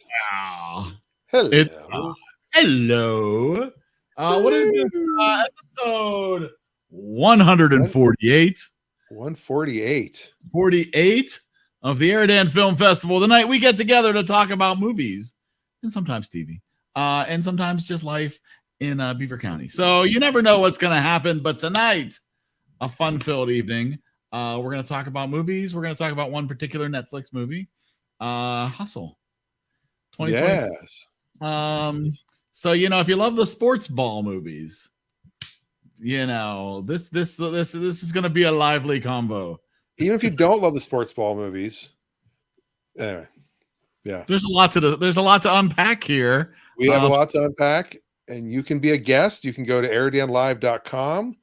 Wow. Hello. Hello. What is this? Episode 148. 148. 48 of the EriDan Film Festival. The night we get together to talk about movies and sometimes TV and sometimes just life in Beaver County. So you never know what's going to happen. But tonight, a fun-filled evening. We're going to talk about movies. We're going to talk about one particular Netflix movie, Hustle. 2020. Yes. So if you love the sports ball movies, this is going to be a lively combo. Even if you don't love the sports ball movies, anyway, yeah, there's a lot to unpack here. We have a lot to unpack, and you can be a guest. You can go to eridanlive.com,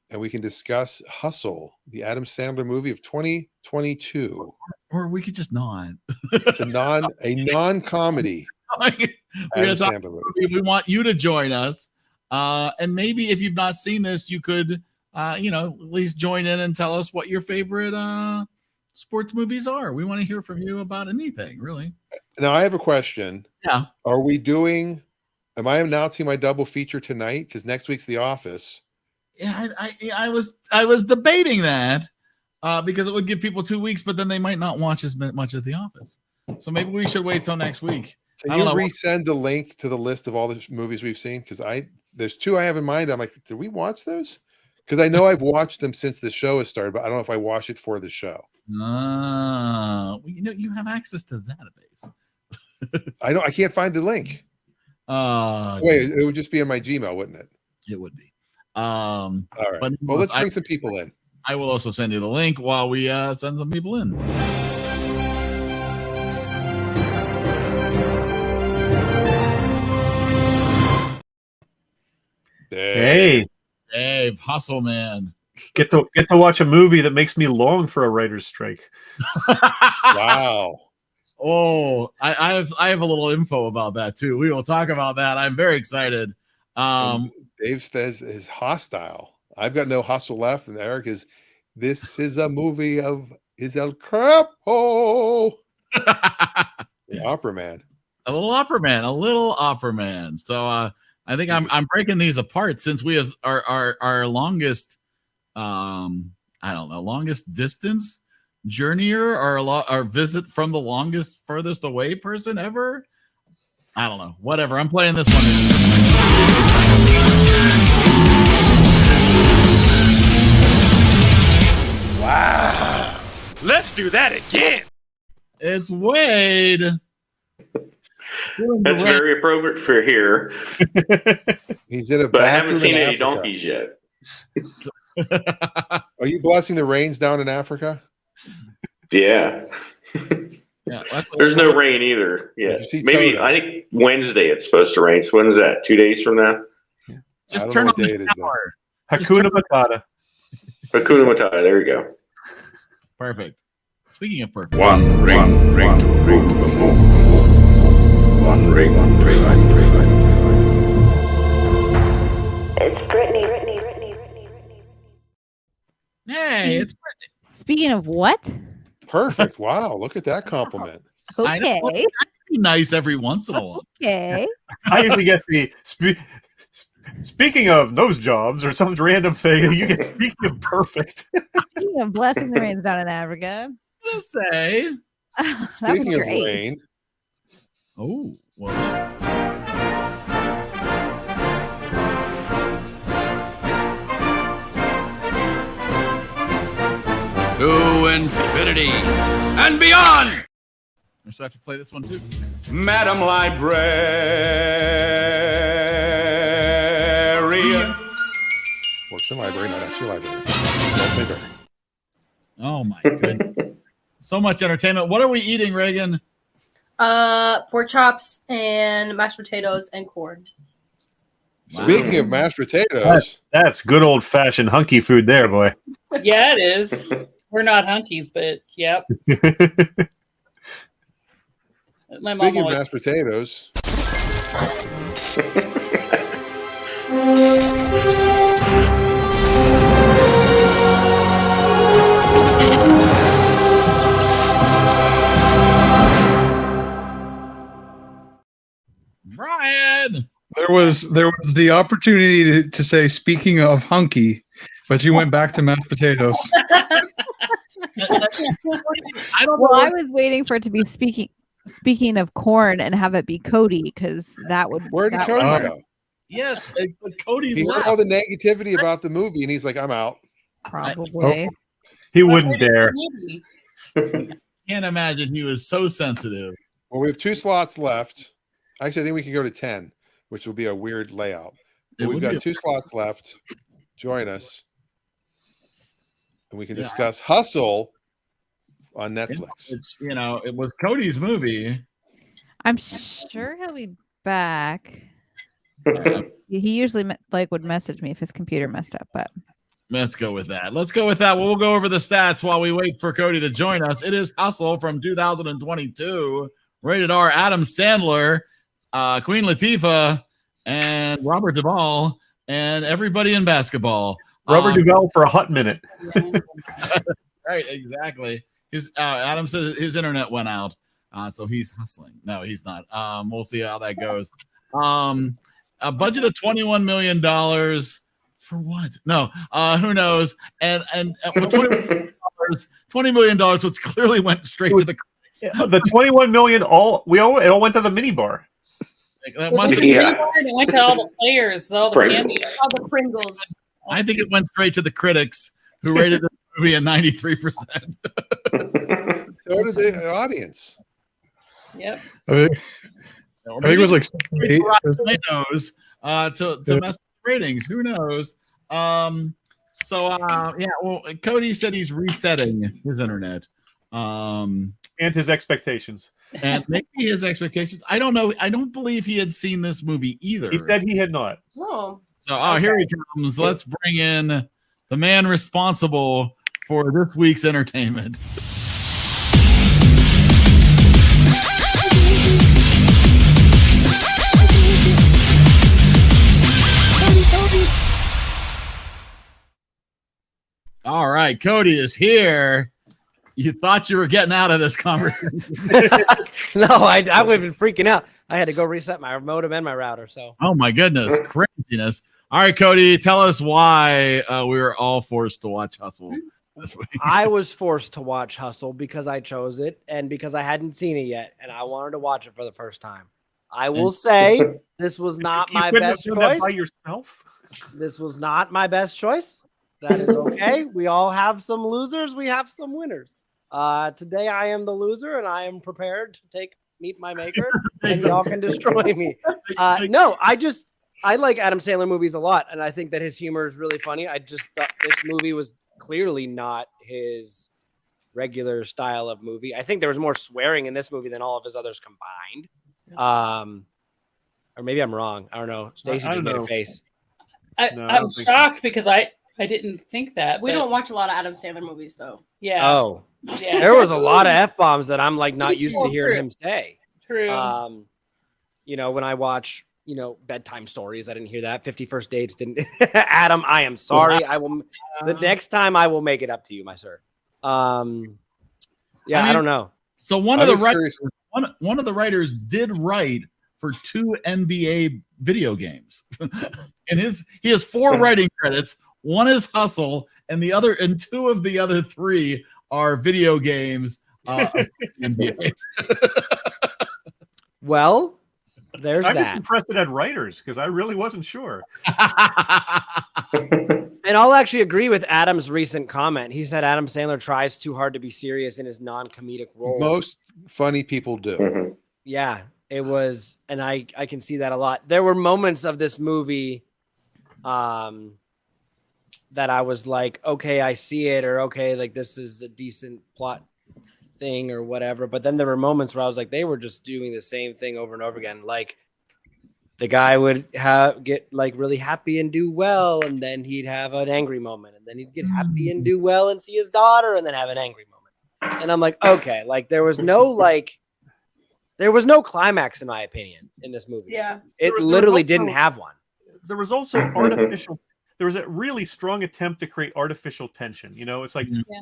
and we can discuss Hustle, the Adam Sandler movie of 2022. Or we could just not. It's a non-comedy. We want you to join us, and maybe if you've not seen this, you could, at least join in and tell us what your favorite sports movies are. We want to hear from you about anything, really. Now, I have a question. Yeah. Am I announcing my double feature tonight? Because next week's The Office. Yeah, I was debating that because it would give people 2 weeks, but then they might not watch as much of The Office. So maybe we should wait till next week. Can you resend the link to the list of all the movies we've seen? Because there's two I have in mind. I'm like, did we watch those? Because I know I've watched them since the show has started, but I don't know if I watched it for the show. You have access to the database. I can't find the link. Wait, it would just be in my Gmail, wouldn't it? It would be. All right. But let's bring some people in. I will also send you the link while we send some people in. Hey, Dave, hustle, man. Get to watch a movie that makes me long for a writer's strike. Wow. Oh, I have a little info about that too. We will talk about that. I'm very excited. Dave says is hostile. I've got no hustle left, and Eric is. This is a movie of is El Crapo. The opera man. A little opera man. So I think I'm breaking these apart since we have our longest longest distance journeyer or our visit from the furthest away person ever. I don't know. Whatever. I'm playing this one. Wow. Let's do that again. It's Wade. That's very appropriate for here. He's in a but I bathroom haven't seen in any Africa. donkeys yet. Are you blessing the rains down in Africa? Yeah. Yeah, there's no rain either. Yeah, maybe Toto? I think Wednesday it's supposed to rain. So when is that? 2 days from now? Just turn on the shower. Hakuna Matata. Hakuna Matata. There you go. Perfect. Speaking of perfect, One ring to rule the moon. One ring, It's Brittany. Hey, it's Brittany. Speaking of what? Perfect. Wow, look at that compliment. Okay. Be nice every once in a while. Okay. I usually get the speaking of nose jobs or some random thing. You get speaking of perfect. Speaking of blessing the rains down in Africa. Let's say. Speaking of rain. Oh, well. To infinity and beyond. I still have to play this one too. Madam Librarian. Works in library, not actually library. Don't make her. Oh my goodness. So much entertainment. What are we eating, Reagan? Pork chops and mashed potatoes and corn. Speaking of mashed potatoes. That's good old fashioned hunky food there, boy. Yeah, it is. We're not hunkies, but yep. My mom Speaking of always... mashed potatoes. Brian. There was the opportunity to say speaking of hunky, but you went back to mashed potatoes. I don't Well, know. I was waiting for it to be speaking of corn and have it be Cody because that would. Where did that Cody would- go? Yes, but Cody's He heard left. all the negativity about the movie, and he's like, "I'm out." Probably. He wouldn't dare. Can't imagine he was so sensitive. Well, we have 2 slots left. Actually, I think we can go to 10, which will be a weird layout. But It we've would be got a- 2 slots left. Join us, and we can Yeah. discuss Hustle on Netflix. Which, it was Cody's movie. I'm sure he'll be back. Uh, He usually would message me if his computer messed up, but Let's go with that. We'll go over the stats while we wait for Cody to join us. It is Hustle from 2022, rated R. Adam Sandler, Queen Latifah, and Robert Duvall, and everybody in basketball. Robert Duvall for a hot minute. Right, exactly. Adam says his internet went out, so he's hustling. No, he's not. We'll see how that goes. A budget of $21 million for what? No, who knows? And $20 million, which clearly went straight to the critics. The 21 million it all went to the minibar. That must have- It went to all the players, all the cameos. All the Pringles. I think it went straight to the critics, who rated the movie at 93%. So did the audience. Yep. I think it was like 8. Tomatoes to mess with ratings. Who knows? Well, Cody said he's resetting his internet. And his expectations. And maybe his expectations. I don't know. I don't believe he had seen this movie either. He said he had not. Oh. So, here he comes. Let's bring in the man responsible for this week's entertainment. All right, Cody is here. You thought you were getting out of this conversation. No, I would have been freaking out. I had to go reset my modem and my router. So, Oh my goodness, craziness. All right, Cody, tell us why we were all forced to watch Hustle this week. I was forced to watch Hustle because I chose it and because I hadn't seen it yet, and I wanted to watch it for the first time. I will say this was not You my couldn't have best done that by choice. yourself. This was not my best choice. That is okay. We all have some losers. We have some winners. Today I am the loser, and I am prepared to meet my maker, and y'all can destroy me. No, I like Adam Sandler movies a lot, and I think that his humor is really funny. I just thought this movie was clearly not his regular style of movie. I think there was more swearing in this movie than all of his others combined. Or maybe I'm wrong. I don't know. Stacey I just don't made know. a face. No, I I'm don't think so. shocked because I didn't think that. We but don't watch a lot of Adam Sandler movies, though. Yeah. Oh, yeah. there was a lot of F-bombs that I'm like not used to hearing him say. True. When I watch, bedtime stories, I didn't hear that. 50 First Dates didn't. Adam, I am sorry. I will. The next time I will make it up to you, my sir. I don't know. So one of the writers did write for 2 NBA video games. And he has 4 writing credits. One is Hustle, and 2 of the other 3 are video games. NBA. Well, there's I'm that. impressed it had writers because I really wasn't sure. And I'll actually agree with Adam's recent comment. He said Adam Sandler tries too hard to be serious in his non-comedic roles. Most funny people do. Yeah, it was, and I can see that a lot. There were moments of this movie that I was like, okay, I see it, or okay, like this is a decent plot thing or whatever. But then there were moments where I was like, they were just doing the same thing over and over again. Like the guy would get like really happy and do well, and then he'd have an angry moment, and then he'd get happy and do well and see his daughter, and then have an angry moment. And I'm like, okay, like there was no climax in my opinion in this movie. Yeah. It There was literally also- didn't have one. There was also artificial. there was a really strong attempt to create artificial tension. You know, it's like, Yeah.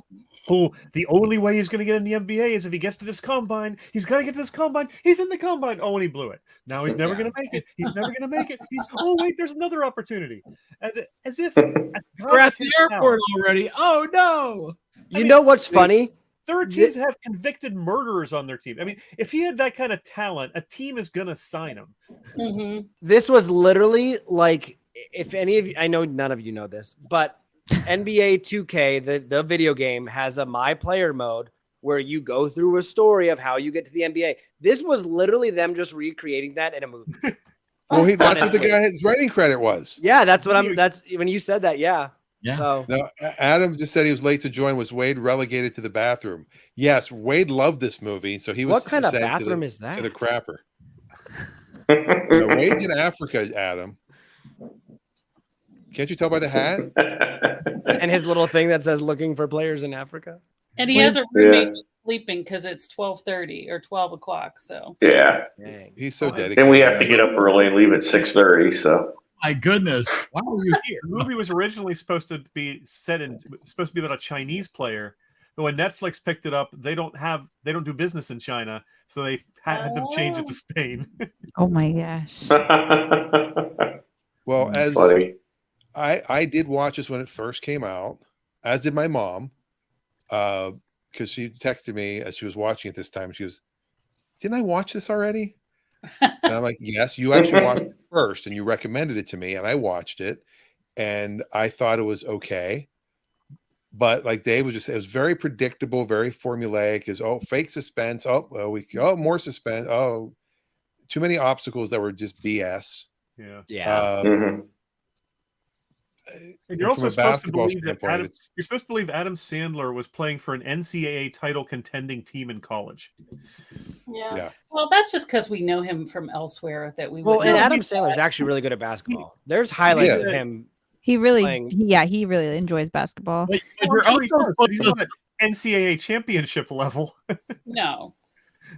oh, the only way he's going to get in the NBA is if he gets to this combine. He's got to get to this combine. He's in the combine. Oh, and he blew it. Now he's never going to make it. He's never going to make it. Oh, wait, there's another opportunity. As if we're at the airport already. Oh no! You know what's funny? There are teams that have convicted murderers on their team. I mean, if he had that kind of talent, a team is going to sign him. Mm-hmm. This was literally like, if any of you, I know none of you know this, but NBA 2K, the video game, has a My Player mode where you go through a story of how you get to the NBA. This was literally them just recreating that in a movie. Well, that's what the guy his writing credit was. Yeah, that's what that's when you said that. Yeah. Yeah. So Now, Adam just said he was late to join. Was Wade relegated to the bathroom? Yes, Wade loved this movie, so he was. What kind of sent bathroom is that? To the crapper. No, Wade's in Africa, Adam. Can't you tell by the hat? And his little thing that says "looking for players in Africa." And he has a roommate sleeping because it's 12:30 or 12 o'clock. So Yeah, Dang. He's so dedicated. and we have to get up early and leave at 6:30. So My goodness, why are you here? The movie was originally supposed to be about a Chinese player, but when Netflix picked it up, they don't do business in China, so they had them change it to Spain. Oh my gosh. Well, as funny. I did watch this when it first came out, as did my mom, because she texted me as she was watching it this time. She goes, "Didn't I watch this already?" And I'm like, "Yes, you actually watched it first, and you recommended it to me, and I watched it, and I thought it was okay." But like Dave was just saying, it was very predictable, very formulaic. Is fake suspense. More suspense. Oh, too many obstacles that were just BS. Yeah. And you're also supposed to believe that you're supposed to believe Adam Sandler was playing for an NCAA title contending team in college. Yeah. Well, that's just because we know him from elsewhere that we. Well, and Adam Sandler's actually really good at basketball. There's highlights of him. He really, playing. he really enjoys basketball. But you're also supposed to NCAA championship level. No.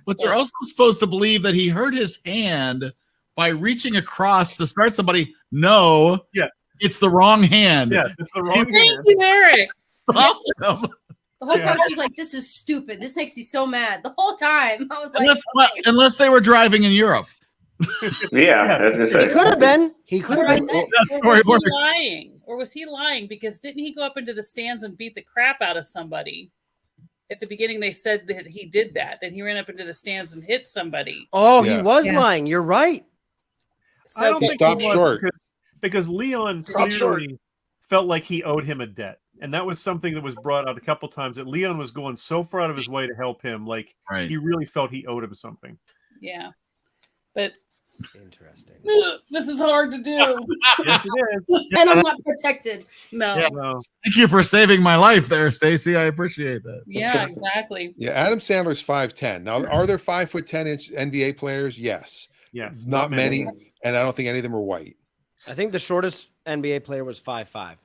But you're also supposed to believe that he hurt his hand by reaching across to start somebody. No. Yeah. It's the wrong hand. Yeah, it's the wrong hand. Thank you, Eric. The whole time I was like, "This is stupid. This makes me so mad." The whole time I was like, unless they were driving in Europe. Yeah, I was gonna say. He could have been. He could have been. Or was he lying? Or was he lying? Because didn't he go up into the stands and beat the crap out of somebody? At the beginning, they said that he did that. That he ran up into the stands and hit somebody. Oh, he was lying. You're right. I don't He think stopped was short. because Leon clearly felt like he owed him a debt. And that was something that was brought out a couple times, that Leon was going so far out of his way to help him. Like, he really felt he owed him something. Yeah. But interesting. This is hard to do. Yes, it is. and I'm not protected. No. Yeah. Thank you for saving my life there, Stacy. I appreciate that. Yeah, exactly. Yeah, Adam Sandler's 5'10". Now, are there 5'10" NBA players? Yes. Yes. Not many, and I don't think any of them are white. I think the shortest NBA player was 5'5".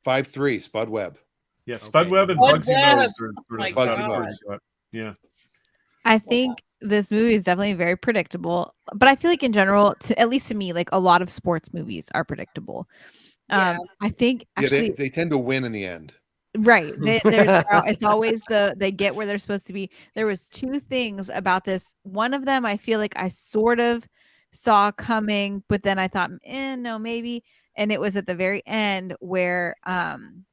5'3", Spud Webb. Yeah, Spud Webb and Spud Bugsy Webb. Rose. Oh my God. Yeah. I think this movie is definitely very predictable, but I feel like in general, at least to me, like a lot of sports movies are predictable. I think actually they tend to win in the end. Right. It's always they get where they're supposed to be. There was two things about this. One of them, I feel like I sort of saw coming, but then I thought, no, maybe. And it was at the very end where Adam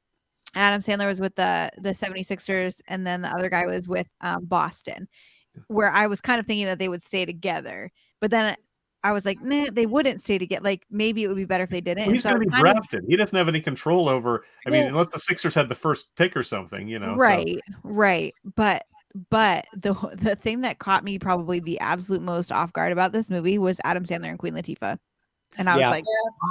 Sandler was with the 76ers, and then the other guy was with Boston, where I was kind of thinking that they would stay together. But then I was like, nah, they wouldn't stay together. Like, maybe it would be better if they didn't. Well, he's going to be drafted. He doesn't have any control over. I mean, unless the Sixers had the first pick or something, you know. Right, right. But the thing that caught me probably the absolute most off guard about this movie was Adam Sandler and Queen Latifah, and I was like,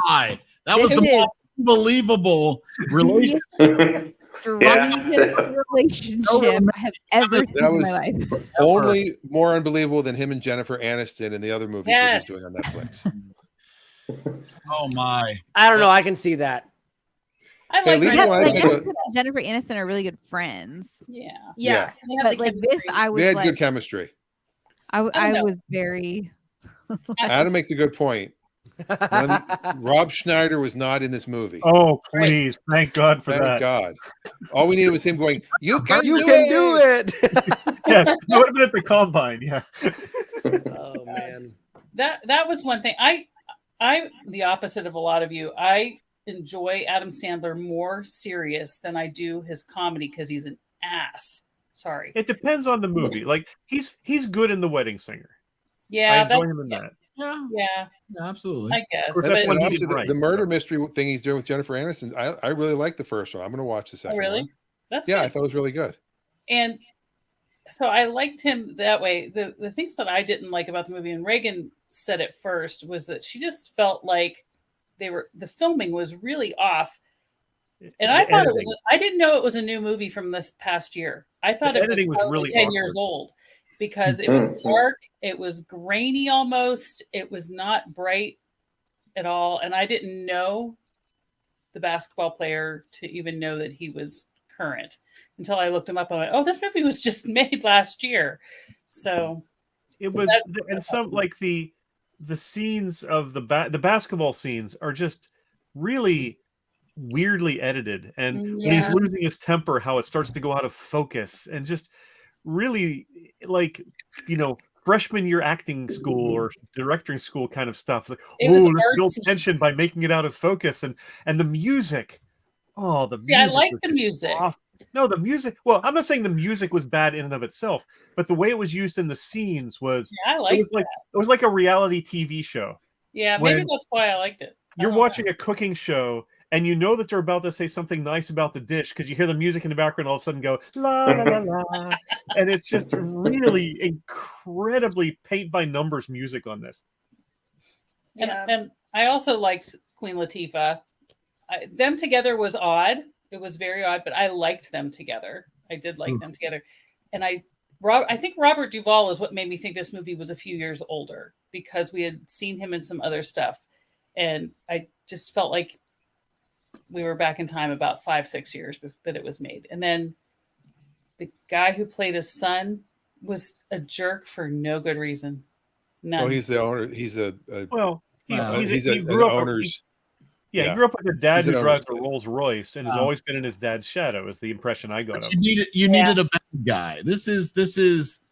"Hi, that was the most unbelievable relationship." Strongest relationship I have ever seen in my life. Only more unbelievable than him and Jennifer Aniston in the other movies that he's doing on Netflix. Oh my! I don't know. I can see that. I like Jennifer Aniston are really good friends. Yeah. So they have but like this, I was they had like, good chemistry. I was very. Adam makes a good point. Rob Schneider was not in this movie. Oh, please. Thank God for Thank that. God. All we needed was him going, you can do it. Yes, that would have been at the combine. Yeah. Oh man. That was one thing. I'm the opposite of a lot of you. I enjoy Adam Sandler more serious than I do his comedy because he's an ass. Sorry. It depends on the movie. Like he's good in The Wedding Singer. Yeah, I enjoy him in that. Yeah, absolutely. I guess. And obviously the murder mystery thing he's doing with Jennifer Aniston, I really like the first one. I'm going to watch the second really? one. That's yeah, good. I thought it was really good. And so I liked him that way. The things that I didn't like about the movie, and Reagan said it first, was that she just felt like the filming was really off. And I thought it was. I didn't know it was a new movie from this past year. I thought it was really 10 years old because it was dark. It was grainy almost. It was not bright at all, and I didn't know the basketball player to even know that he was current until I looked him up and I went, oh, this movie was just made last year. So it was, and some like the scenes of the basketball scenes are just really weirdly edited, and when he's losing his temper, how it starts to go out of focus, and just really like, you know, freshman year acting school or directing school kind of stuff. Like, let's build tension by making it out of focus, and the music. Oh, the music. I like the music. Awesome. No, the music. Well, I'm not saying the music was bad in and of itself, but the way it was used in the scenes was. Yeah, I liked it was like a reality TV show. Yeah, maybe that's why I liked it. You're watching a cooking show, and you know that they're about to say something nice about the dish because you hear the music in the background all of a sudden go la la la la, and it's just really incredibly paint by numbers music on this. And I also liked Queen Latifah. Them together was odd. It was very odd, but I liked them together. I did like them together. And I think Robert Duvall is what made me think this movie was a few years older because we had seen him in some other stuff. And I just felt like we were back in time about 5-6 years that it was made. And then the guy who played his son was a jerk for no good reason. None. Oh, he's the owner. He's an owner's. Yeah, he grew up with a dad who drives a Rolls Royce and has always been in his dad's shadow. Is the impression I got. You needed a bad guy. This is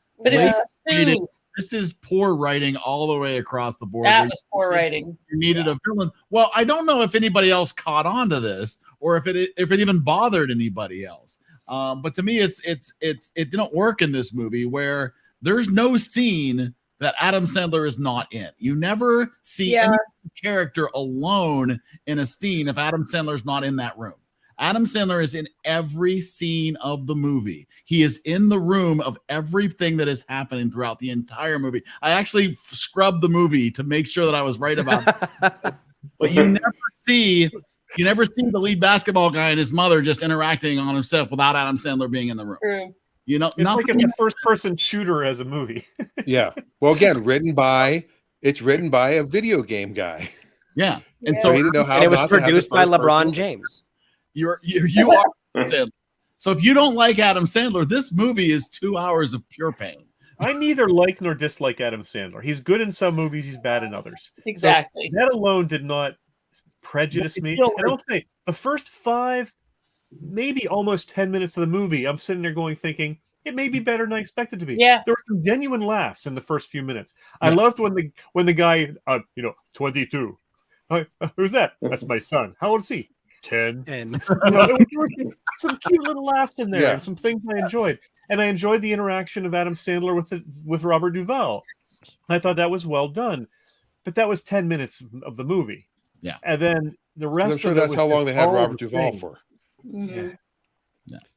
poor writing all the way across the board. That was poor writing. You needed a villain. Well, I don't know if anybody else caught on to this or if it even bothered anybody else. But to me, it didn't work in this movie where there's no scene that Adam Sandler is not in. You never see any character alone in a scene if Adam Sandler's not in that room. Adam Sandler is in every scene of the movie. He is in the room of everything that is happening throughout the entire movie. I actually scrubbed the movie to make sure that I was right about it. But you never see the lead basketball guy and his mother just interacting on himself without Adam Sandler being in the room. True. You know, it's like it's a first-person shooter as a movie. Yeah. Well, again, written by a video game guy. Yeah. And so he didn't know how. And it was produced by LeBron James. You are Sandler. So if you don't like Adam Sandler, this movie is 2 hours of pure pain. I neither like nor dislike Adam Sandler. He's good in some movies, he's bad in others. Exactly. So that alone did not prejudice me. And I'll say the first 5, maybe almost 10 minutes of the movie, I'm sitting there tking it may be better than I expected to be. Yeah. There were some genuine laughs in the first few minutes. I loved when the guy 22. Who's that? That's my son. How old is he? 10. And there were some cute little laughs in there and some things I enjoyed. And I enjoyed the interaction of Adam Sandler with Robert Duvall. I thought that was well done. But that was 10 minutes of the movie. Yeah. And then the rest I'm sure of it that's was how long they had all Robert the Duvall same. for. Yeah.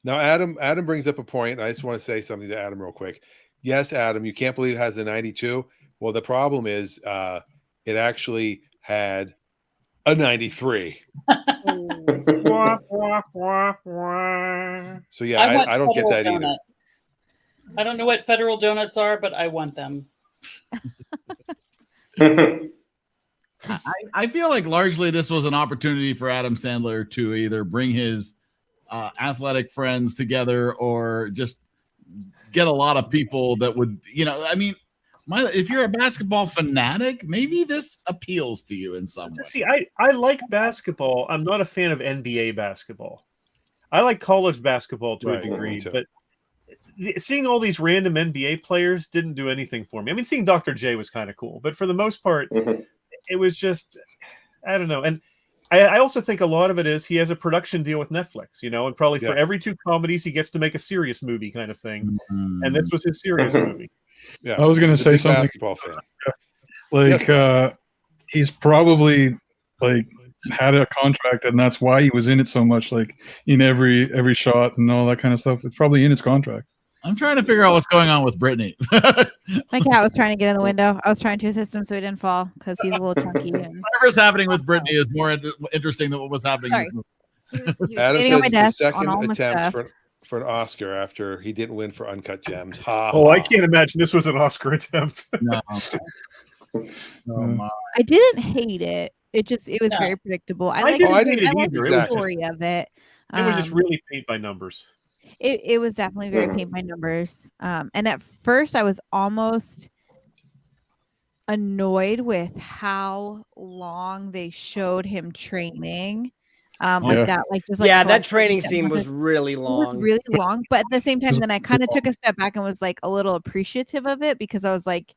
Now, Adam brings up a point. I just want to say something to Adam real quick. Yes, Adam, you can't believe it has a 92. Well, the problem is it actually had a 93. So yeah, I don't get that either. I don't know what federal donuts are, but I want them. I feel like largely this was an opportunity for Adam Sandler to either bring his athletic friends together or just get a lot of people that would, I mean, if you're a basketball fanatic, maybe this appeals to you in some way. See, I like basketball. I'm not a fan of NBA basketball. I like college basketball to a degree, but seeing all these random NBA players didn't do anything for me. I mean, seeing Dr. J was kind of cool, but for the most part, it was just, I don't know. And I also think a lot of it is he has a production deal with Netflix, and probably for every 2 comedies, he gets to make a serious movie kind of thing. And this was his serious movie. Yeah, I was going to say something. Basketball fan. Like, he's probably like had a contract, and that's why he was in it so much, like in every shot and all that kind of stuff. It's probably in his contract. I'm trying to figure out what's going on with Brittany. My cat was trying to get in the window. I was trying to assist him so he didn't fall because he's a little chunky. And... Whatever's happening with Brittany is more interesting than what was happening. Sorry. Adam says it's the second attempt for an Oscar after he didn't win for Uncut Gems. I can't imagine this was an Oscar attempt. No. I didn't hate it. It was very predictable. I like the story of it. It was just really paint by numbers. It was definitely very paint by numbers. And at first I was almost annoyed with how long they showed him training. That training scene was really long. Really long. But at the same time, then I kind of took a step back and was like a little appreciative of it, because I was like,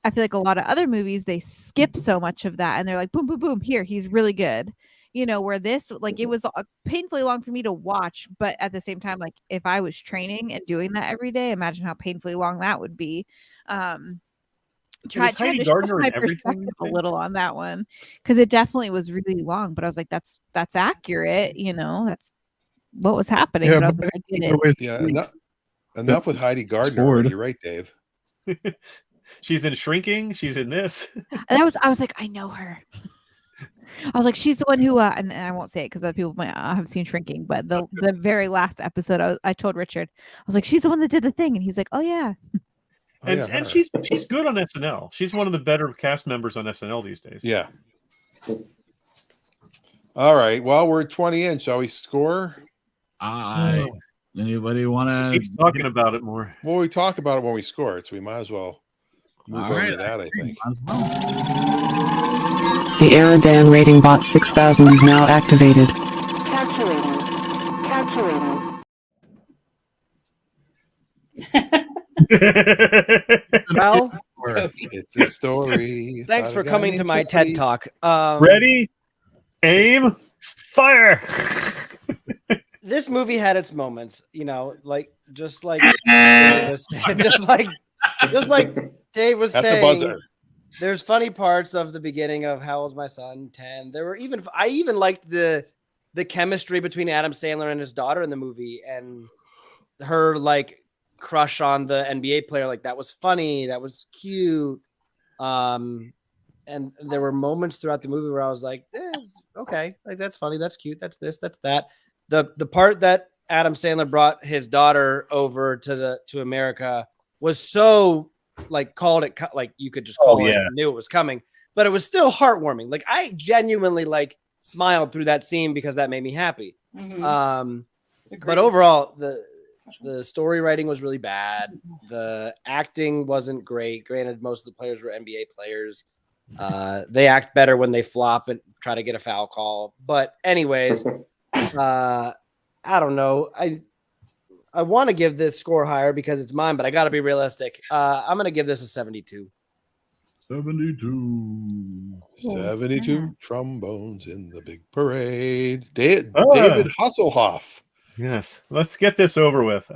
I feel like a lot of other movies, they skip so much of that and they're like, boom, boom, boom, here, he's really good. Where this, like, it was painfully long for me to watch, but at the same time, like, if I was training and doing that every day, imagine how painfully long that would be. Try to shift my perspective a little on that one, because it definitely was really long, but I was like, that's accurate, that's what was happening. Yeah, but I was like, I get it. Yeah, enough with Heidi Gardner. You're right, Dave. She's in Shrinking. She's in this. And I was like, I know her. I was like, she's the one who, and I won't say it because other people might have seen Shrinking, but the very last episode, I told Richard, I was like, she's the one that did the thing, and he's like, oh yeah. And she's good on SNL. She's one of the better cast members on SNL these days. Yeah. All right. Well, we're 20 in. Shall we score? Anybody want to? He's talking about it more. Well, we talk about it when we score it, so we might as well move on to that, I think. The EriDan rating bot 6000 is now activated. Well, it's a story. Thanks for coming to my TED Talk. Ready, aim, fire. This movie had its moments, just like Dave was At saying. the buzzer. There's funny parts of the beginning of How Old's My Son? 10. I even liked the chemistry between Adam Sandler and his daughter in the movie, and her crush on the NBA player. Like, that was funny. That was cute. And there were moments throughout the movie where I was like, okay, like, that's funny. That's cute. That's this, that's that. The part that Adam Sandler brought his daughter over to America was so called it, you could just call it, knew it was coming, but it was still heartwarming. Like, I genuinely smiled through that scene because that made me happy. But overall, the story writing was really bad. The acting wasn't great. Granted, most of the players were NBA players. They act better when they flop and try to get a foul call. But anyways, I don't know. I want to give this score higher because it's mine, but I got to be realistic. I'm going to give this a 72. 72 trombones in the big parade. David Hasselhoff. Yes, let's get this over with.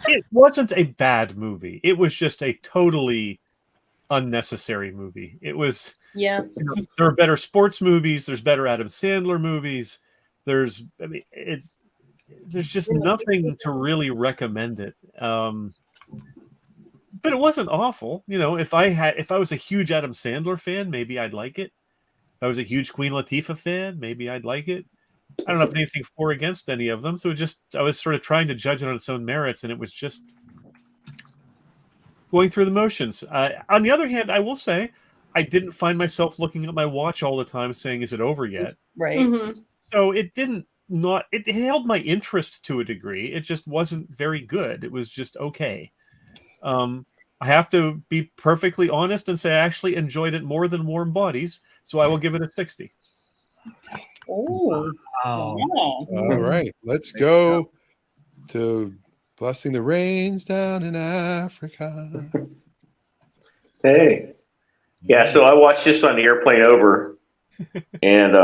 It wasn't a bad movie. It was just a totally unnecessary movie. It was, there are better sports movies. There's better Adam Sandler movies. There's just nothing to really recommend it. But it wasn't awful. If I was a huge Adam Sandler fan, maybe I'd like it. If I was a huge Queen Latifah fan, maybe I'd like it. I don't have anything for or against any of them. So I was sort of trying to judge it on its own merits, and it was just going through the motions. On the other hand, I will say I didn't find myself looking at my watch all the time saying, is it over yet? Right. Mm-hmm. So it held my interest to a degree. It just wasn't very good. It was just okay. I have to be perfectly honest and say I actually enjoyed it more than Warm Bodies, so I will give it a 60. Oh, All right, let's go to Blessing the Rains down in Africa. Hey. Yeah, so I watched this on the airplane over. And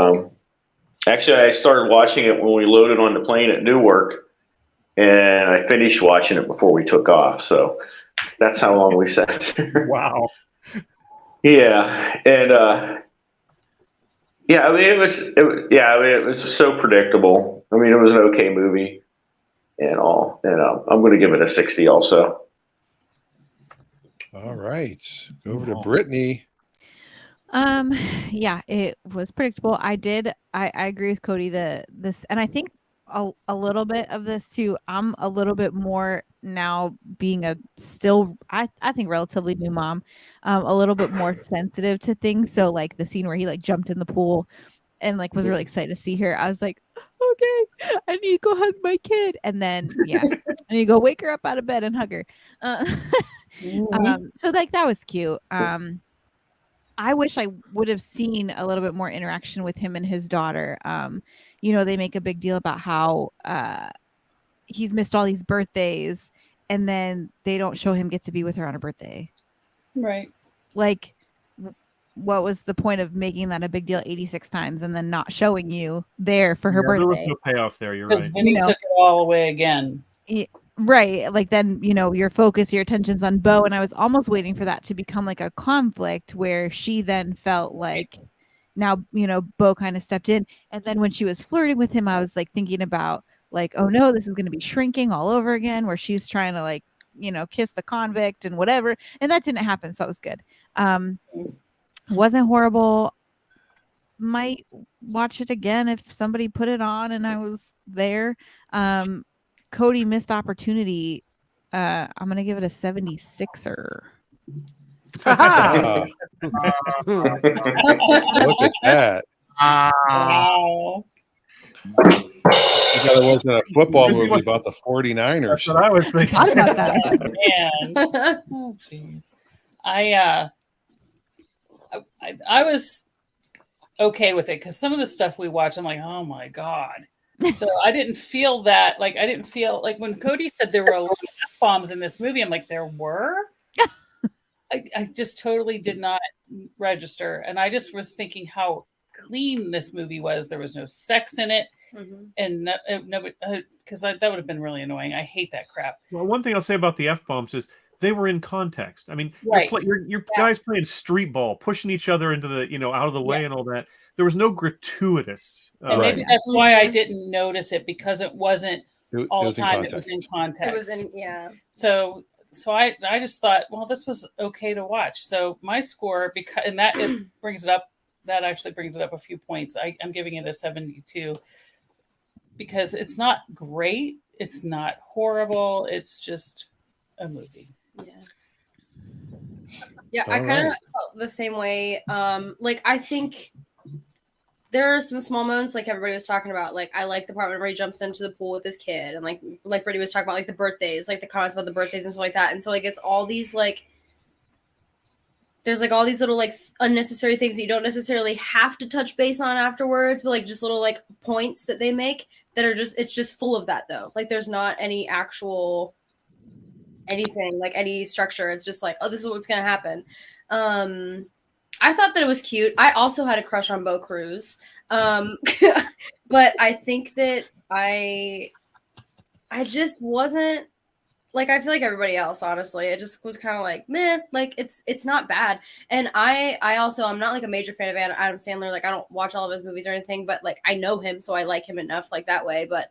actually, I started watching it when we loaded on the plane at Newark. And I finished watching it before we took off. So that's how long we sat there. Wow. Yeah. And yeah, I mean, it was so predictable. I mean, it was an okay movie and all. And I'm going to give it a 60 also. All right, go over to Brittany. Yeah, it was predictable. I agree with Cody. And I think a little bit of this too. I'm a little bit more now being a still I think relatively new mom, a little bit more sensitive to things. So like the scene where he like jumped in the pool and like was really excited to see her. I was like, okay, I need to go hug my kid. And then yeah, I need to go wake her up out of bed and hug her. So like that was cute. I wish I would have seen a little bit more interaction with him and his daughter. They make a big deal about how he's missed all these birthdays, and then they don't show him get to be with her on her birthday. Right. Like, what was the point of making that a big deal 86 times and then not showing you there for her birthday? There was no payoff there. You're Because right. Vinny took it all away again. Right. Like then, your focus, your attention's on Bo. And I was almost waiting for that to become like a conflict where she then felt like now, Bo kind of stepped in. And then when she was flirting with him, I was like thinking about like, oh no, this is going to be shrinking all over again, where she's trying to like, kiss the convict and whatever. And that didn't happen. So that was good. Wasn't horrible. Might watch it again if somebody put it on and I was there. Cody, missed opportunity. I'm gonna give it a 76er. Look at that. Wow. It wasn't a football movie about the 49ers. That's what I was thinking. How about that? Man. Oh, jeez. I was okay with it because some of the stuff we watch, I'm like, oh my God. So I didn't feel that. Like, I didn't feel like when Cody said there were a lot of F-bombs in this movie, I'm like, there were? I just totally did not register. And I just was thinking how clean this movie was. There was no sex in it. Mm-hmm. And because that would have been really annoying. I hate that crap. Well, one thing I'll say about the F-bombs is they were in context. I mean, right. Your guys playing street ball, pushing each other into the, out of the way and all that. There was no gratuitous. And maybe that's why I didn't notice it, because it wasn't all the time. It was in context. It was in, yeah. So I just thought, well, this was okay to watch. So my score, and that brings it up. That actually brings it up a few points. I'm giving it a 72 because it's not great. It's not horrible. It's just a movie. Yeah, I kind of felt the same way. Like, I think there are some small moments, like everybody was talking about. Like, I like the part where he jumps into the pool with his kid, and like Brady was talking about, like the birthdays, like the comments about the birthdays and stuff like that. And so like it's all these like, there's like all these little like unnecessary things that you don't necessarily have to touch base on afterwards, but like just little like points that they make that are it's just full of that though. Like there's not any actual anything, like any structure. It's just like, oh, this is what's gonna happen. I thought that it was cute. I also had a crush on Bo Cruz. But I think that I just wasn't like, I feel like everybody else, honestly. It just was kind of like, meh, like it's not bad. And I'm not like a major fan of Adam Sandler. Like I don't watch all of his movies or anything, but like I know him, so I like him enough like that way. But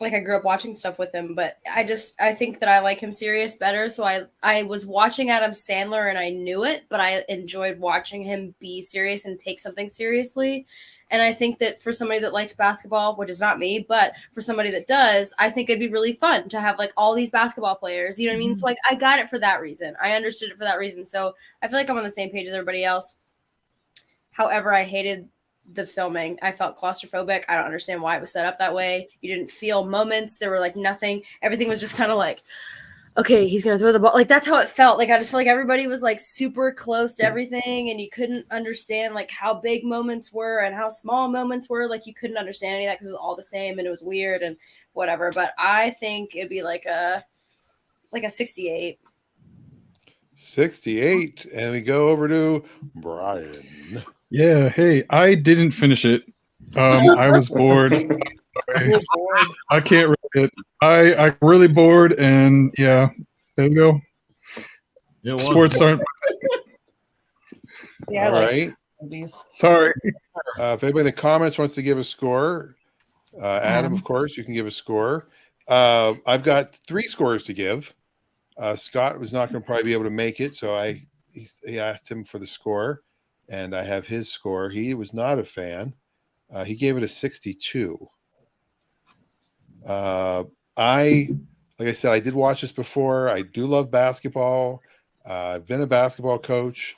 like I grew up watching stuff with him, but I think that I like him serious better. So I was watching Adam Sandler and I knew it, but I enjoyed watching him be serious and take something seriously. And I think that for somebody that likes basketball, which is not me, but for somebody that does, I think it'd be really fun to have like all these basketball players, you know what I mean? So like I got it for that reason. I understood it for that reason. So I feel like I'm on the same page as everybody else. However, I hated the filming. I felt claustrophobic. I don't understand why it was set up that way. You didn't feel moments. There were like nothing. Everything was just kind of like, okay, he's gonna throw the ball. Like that's how it felt. Like I just felt like everybody was like super close to everything, and you couldn't understand like how big moments were and how small moments were. Like you couldn't understand any of that because it was all the same and it was weird and whatever. But I think it'd be like a 68. 68, and we go over to Brian. Yeah. Hey, I didn't finish it. I was bored. Sorry. I can't read it. I'm really bored, and yeah, there you go. Sports aren't. Yeah, All right. Sorry. If anybody in the comments wants to give a score, Adam, of course, you can give a score. I've got 3 scores to give. Scott was not going to probably be able to make it, so he asked him for the score, and I have his score. He was not a fan. He gave it a 62. Like I said, I did watch this before. I do love basketball. I've been a basketball coach.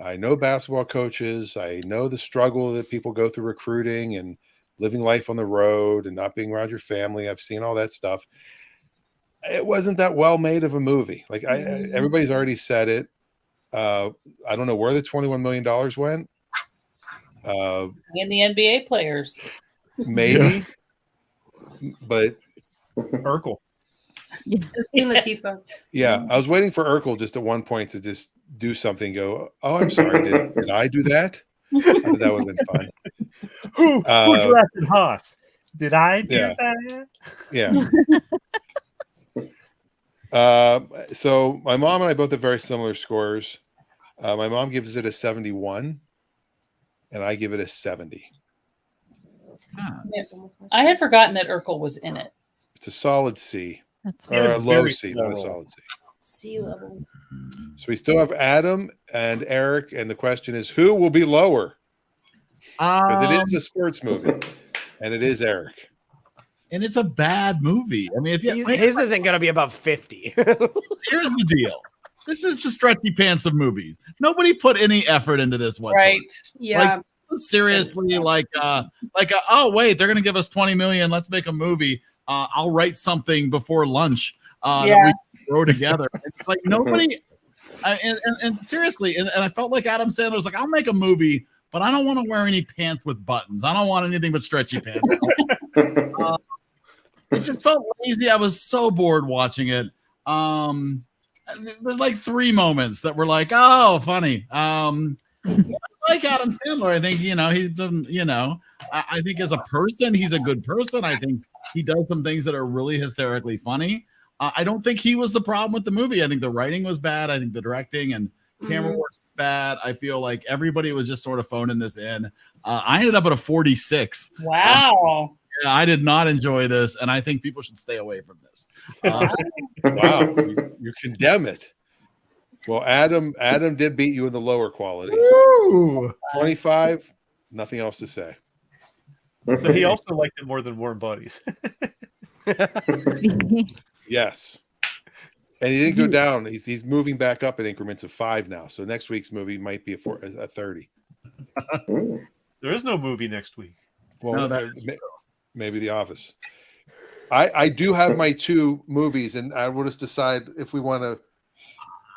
I know basketball coaches. I know the struggle that people go through recruiting and living life on the road and not being around your family. I've seen all that stuff. It wasn't that well made of a movie. Like everybody's already said it. I don't know where the $21 million went. And the NBA players. Maybe. But Urkel. Latifah. Yeah, I was waiting for Urkel just at one point to just do something. Go, oh, I'm sorry. Did I do that? I thought that would have been fun. Who drafted Haas? Did I do that? Yeah. So my mom and I both have very similar scores. My mom gives it a 71, and I give it a 70. I had forgotten that Urkel was in it. It's a solid C. That's or a low C, not a solid C. C level. So we still have Adam and Eric, and the question is, who will be lower? Because it is a sports movie, and it is Eric. And it's a bad movie. I mean, his isn't going to be above 50. Here's the deal. This is the stretchy pants of movies. Nobody put any effort into this whatsoever. Right. Yeah. Like, seriously, oh wait, they're gonna give us 20 million. Let's make a movie. I'll write something before lunch that we throw together. It's like nobody. And seriously, and I felt like Adam Sandler was like, I'll make a movie, but I don't want to wear any pants with buttons. I don't want anything but stretchy pants. It just felt lazy. I was so bored watching it. There's like 3 moments that were like, oh, funny. Like Adam Sandler, I think, he doesn't, I think as a person, he's a good person. I think he does some things that are really hysterically funny. I don't think he was the problem with the movie. I think the writing was bad. I think the directing and camera work was bad. I feel like everybody was just sort of phoning this in. I ended up at a 46. Wow. Yeah, I did not enjoy this, and I think people should stay away from this. Wow, you condemn it. Well, Adam did beat you in the lower quality. Woo! 25, nothing else to say. So he also liked it more than Warm Bodies. Yes. And he didn't go down. He's moving back up in increments of 5 now. So next week's movie might be a 30. There is no movie next week. Well, maybe The Office. I do have my 2 movies, and I will just decide if we want to.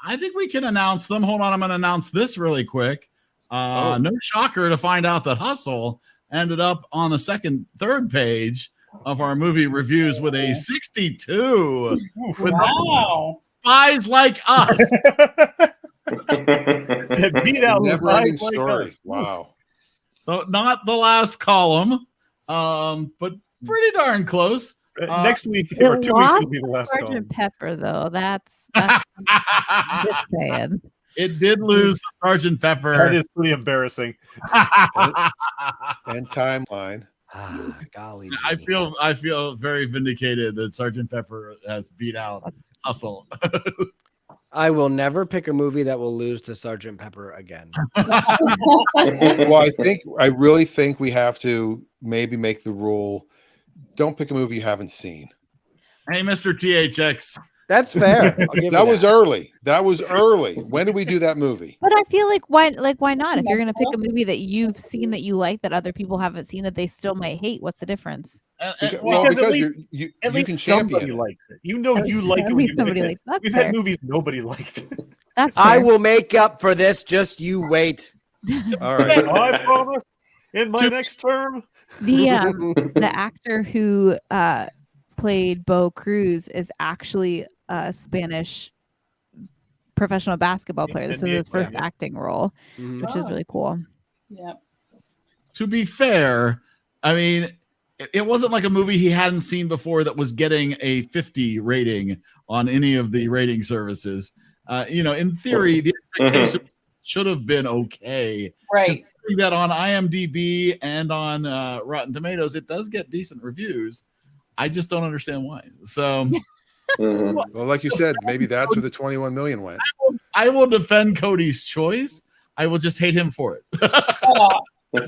I think we can announce them. Hold on, I'm going to announce this really quick. No shocker to find out that Hustle ended up on the third page of our movie reviews with a 62. Wow. Spies Like Us. Beat out Never-ending Spies Like story. Us. Wow. So not the last column, but pretty darn close. Next week It or 2 weeks lost will be the last Sergeant column. Pepper, though. That's just saying. It did lose to Sergeant Pepper. That is pretty embarrassing. And timeline. Golly. I feel very vindicated that Sergeant Pepper has beat out Hustle. I will never pick a movie that will lose to Sergeant Pepper again. Well, I really think we have to maybe make the rule: don't pick a movie you haven't seen. Hey, Mr. THX, That's fair. That was early. That was early. When did we do that movie? But I feel like why not? If you're gonna pick a movie that you've seen that you like that other people haven't seen that they still might hate, what's the difference? Because at least, you at can least somebody champion it. likes it. You know, you like it. At When least you somebody pick likes it. that's We've fair. had movies nobody liked. That's I fair. will make up for this. Just you wait. All right. I promise. In my next term, the actor who played Bo Cruz is actually a Spanish professional basketball player. This was his first acting role, which is really cool. Yeah. To be fair, I mean, it wasn't like a movie he hadn't seen before that was getting a 50 rating on any of the rating services. In theory, the expectation should have been okay. Right. Considering that on IMDb and on Rotten Tomatoes, it does get decent reviews. I just don't understand why. So, well, like you said, maybe that's where the 21 million went. I will defend Cody's choice. I will just hate him for it.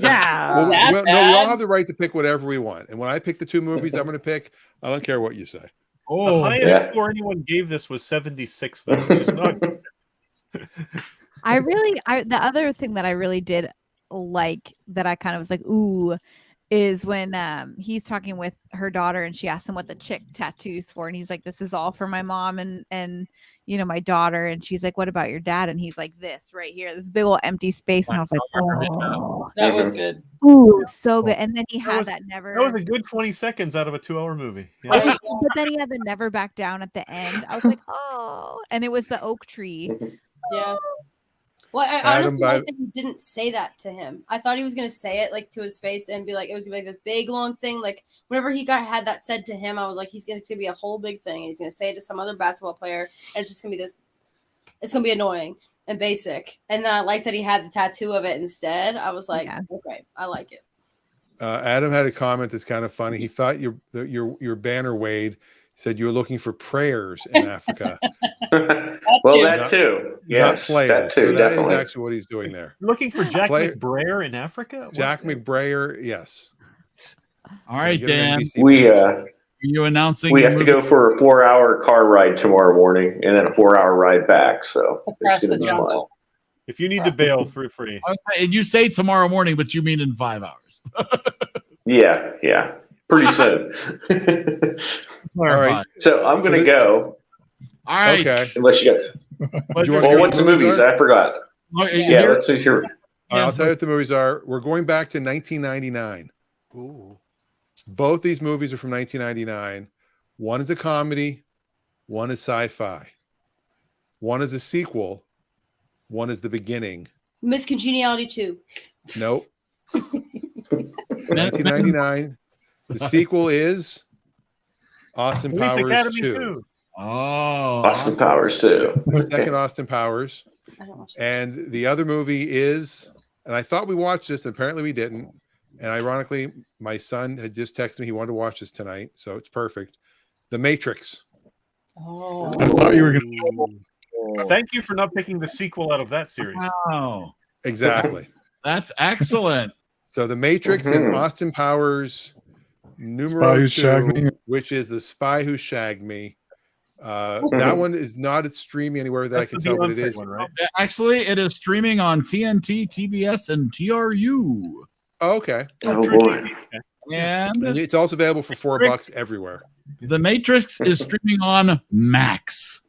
Yeah. Well, no, we all have the right to pick whatever we want. And when I pick the two movies I'm going to pick, I don't care what you say. the highest score anyone gave this was 76, though, which is not. The other thing that I really did like that I kind of was like, ooh, is when he's talking with her daughter and she asks him what the chick tattoo's for, and he's like, this is all for my mom and my daughter, and she's like, what about your dad? And he's like, this right here, this big old empty space, and I was like, oh, that was good. Ooh, so good. And then he had that was a good 20 seconds out of a 2-hour movie. But then he had the never back down at the end. I was like, oh, and it was the oak tree. Yeah. Well, I honestly like that he didn't say that to him. I thought he was gonna say it like to his face and be like, it was gonna be like this big long thing. Like whenever he had that said to him, I was like, it's gonna be a whole big thing, and he's gonna say it to some other basketball player, and it's just gonna be this. It's gonna be annoying and basic. And then I like that he had the tattoo of it instead. I was like, okay, I like it. Adam had a comment that's kind of funny. He thought your banner, Wade, said you were looking for prayers in Africa. Well, that too. Yes, not players. that too, so that is definitely. actually what he's doing there. Looking for Jack McBrayer in Africa? Jack McBrayer, yes. All right, Dan. Are you announcing? We have to go for a 4-hour car ride tomorrow morning, and then a 4-hour ride back. So across the jungle. If you need to bail, feel free. And you say tomorrow morning, but you mean in 5 hours. Yeah, pretty soon. All right. So I'm going to go. All right. Okay. Unless you guys. Well, what's the movies? I forgot. Yeah, let's see here. I'll tell you what the movies are. We're going back to 1999. Ooh. Both these movies are from 1999. One is a comedy. One is sci-fi. One is a sequel. One is the beginning. Miss Congeniality 2. Nope. 1999. The sequel is Austin Police Powers Academy 2. Oh, Austin Powers 2. The second Austin Powers. And the other movie is, and I thought we watched this, and apparently we didn't. And ironically, my son had just texted me he wanted to watch this tonight, so it's perfect. The Matrix. Oh, I thought you were going to. Thank you for not picking the sequel out of that series. Wow. Exactly. That's excellent. So The Matrix and Austin Powers numero 2, which is The Spy Who Shagged Me. That one is not streaming anywhere that I can tell what it is. One, right? Actually, it is streaming on TNT, TBS, and TRU. Oh, okay. Oh, boy. And it's also available for $4 everywhere. The Matrix is streaming on Max.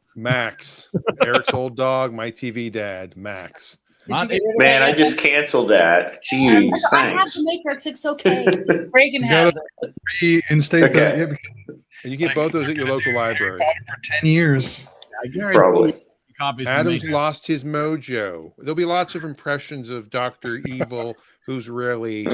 Eric's old dog, my TV dad, Max. Man, I just canceled that. Jeez, I have the Matrix. It's okay. Reagan has it. Reinstate that. Yeah, and you get both those at your local library. For 10 years. I guarantee Probably. Copies Adam's lost his mojo. There'll be lots of impressions of Dr. Evil, who's really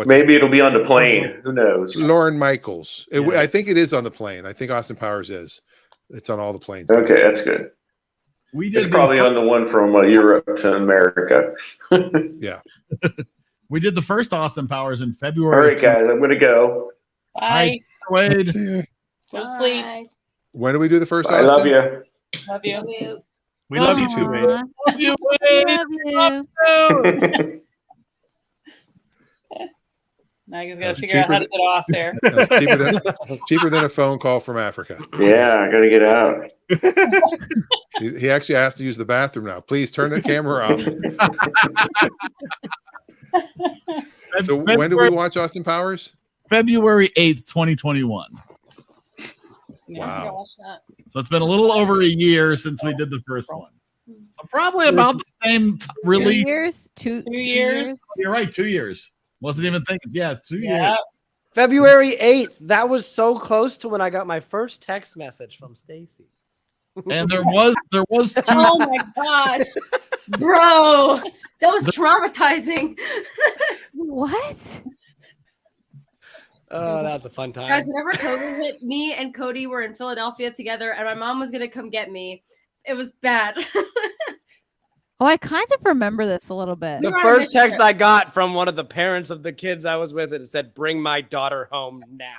maybe it'll be on the plane. Who knows? Lauren Michaels. I think it is on the plane. I think Austin Powers is. It's on all the planes. Okay, that's good. It's probably on the one from Europe to America. Yeah. We did the first Austin Powers in February. All right, guys, I'm going to go. Bye. Wade. Go to sleep. When do we do the first I Austin? love you. Love you. We love you too, Wade. Love you, Wade. Love you. Now he's got to figure out how to get off there. Cheaper than a phone call from Africa. Yeah, I got to get out. He actually asked to use the bathroom now. Please turn the camera off. So when do we watch Austin Powers? February 8th, 2021. Wow. So it's been a little over a year since we did the first one. So probably about the same release. 2 years? Two years? You're right, 2 years. Wasn't even thinking. Yeah, 2 years. February 8th. That was so close to when I got my first text message from Stacy. And there was Oh my gosh, bro, that was traumatizing. What? Oh, that's a fun time. Guys, whenever COVID hit, me and Cody were in Philadelphia together, and my mom was gonna come get me. It was bad. Oh, I kind of remember this a little bit. The first text I got from one of the parents of the kids I was with, it said, "Bring my daughter home now."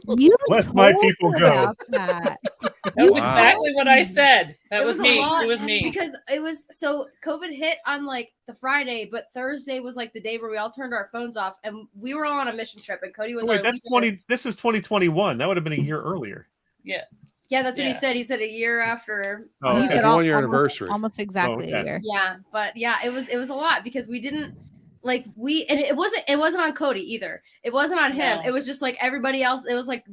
You Let my people go. about that. That was exactly what I said. That was me. a lot It was me. because it was so COVID hit on like the Friday, but Thursday was like the day where we all turned our phones off, and we were all on a mission trip, and Cody was. Wait, our that's leader. 20. This is 2021. That would have been a year earlier. Yeah. Yeah, that's what he Yeah. said. He said a year after. Oh, He okay. said It's 1 year almost- anniversary. Almost exactly Oh, a okay. year. Yeah, but yeah, it was a lot because we didn't like and it wasn't on Cody either. It wasn't on him. No. It was just like everybody else. It was like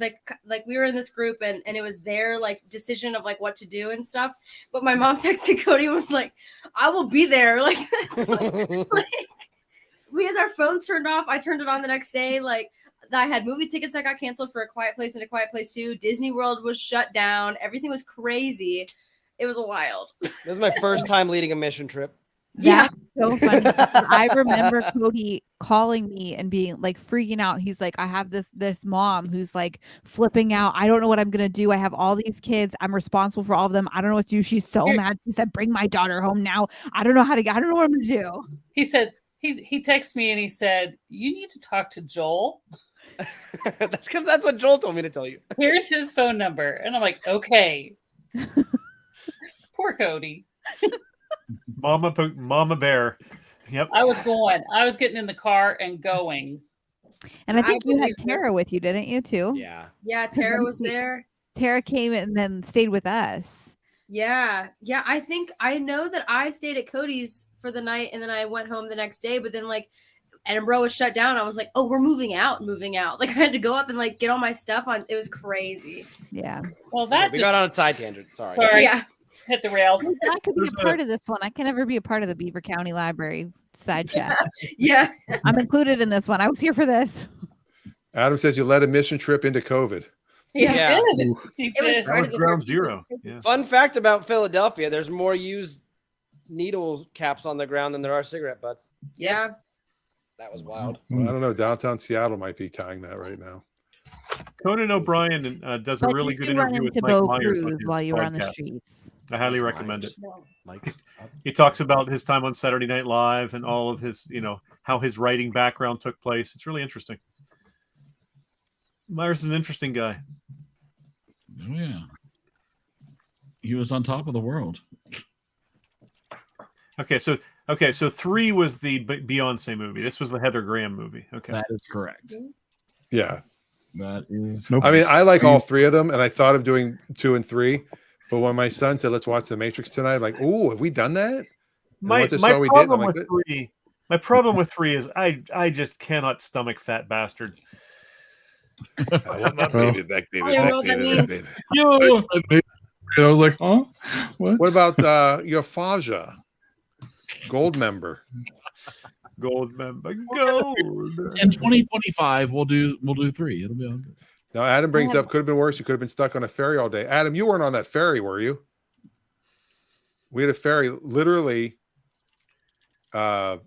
we were in this group and it was their like decision of like what to do and stuff. But my mom texted Cody and was like, "I will be there." Like, like we had our phones turned off. I turned it on the next day. Like I had movie tickets that got canceled for A Quiet Place and A Quiet Place 2. Disney World was shut down. Everything was crazy. It was wild. This is my first time leading a mission trip. That's so funny. I remember Cody calling me and being like freaking out. He's like, I have this mom who's like flipping out. I don't know what I'm gonna do. I have all these kids. I'm responsible for all of them. I don't know what to do. She's so mad. She said, "Bring my daughter home now." I don't know what I'm gonna do. He said, he texted me and he said, "You need to talk to Joel. That's because that's what Joel told me to tell you. Here's his phone number." And I'm like, okay. Poor Cody. Mama Bear. Yep. I was getting in the car and going. And I think you had believe it. Tara with you, didn't you too? Yeah. Yeah, Tara was there. Tara came and then stayed with us. Yeah. I know that I stayed at Cody's for the night and then I went home the next day, but then like Edinburgh was shut down. I was like, oh, we're moving out. Like I had to go up and like get all my stuff on. It was crazy. Yeah. Well, that We just got on a side tangent. Sorry. Yeah. hit the rails. I could be a part of this one. I can never be a part of the Beaver County Library side chat. Yeah. I'm included in this one. I was here for this. Adam says you led a mission trip into COVID. Yeah. He It was did. part of the Ground first- zero. Yeah. Fun fact about Philadelphia: there's more used needle caps on the ground than there are cigarette butts. Yeah. That was wild. Well, I don't know. Downtown Seattle might be tying that right now. Conan O'Brien does a But really did good you run interview with into Mike Bo Myers on Cruz his while you were on the podcast. streets? I highly recommend it. He talks about his time on Saturday Night Live and all of his, how his writing background took place. It's really interesting. Myers is an interesting guy. Oh yeah, he was on top of the world. Okay, so 3 was the Beyonce movie. This was the Heather Graham movie. Okay, That is correct. Yeah. That is. Nope. I mean, I like all 3 of them, and I thought of doing 2 and 3. But when my son said, "Let's watch The Matrix tonight," I'm like, "Oh, have we done that?" And my once I saw we did, I'm problem like, with 3. My problem with 3 is I just cannot stomach Fat Bastard. I want my baby back, baby, I don't know back, what that baby, back, means. baby. I was like, huh? What? What about your Faja? Gold member. Gold member, gold. In 2025, we'll do 3. It'll be all good. Now, Adam brings up, could have been worse. You could have been stuck on a ferry all day. Adam, you weren't on that ferry, were you? We had a ferry, literally. A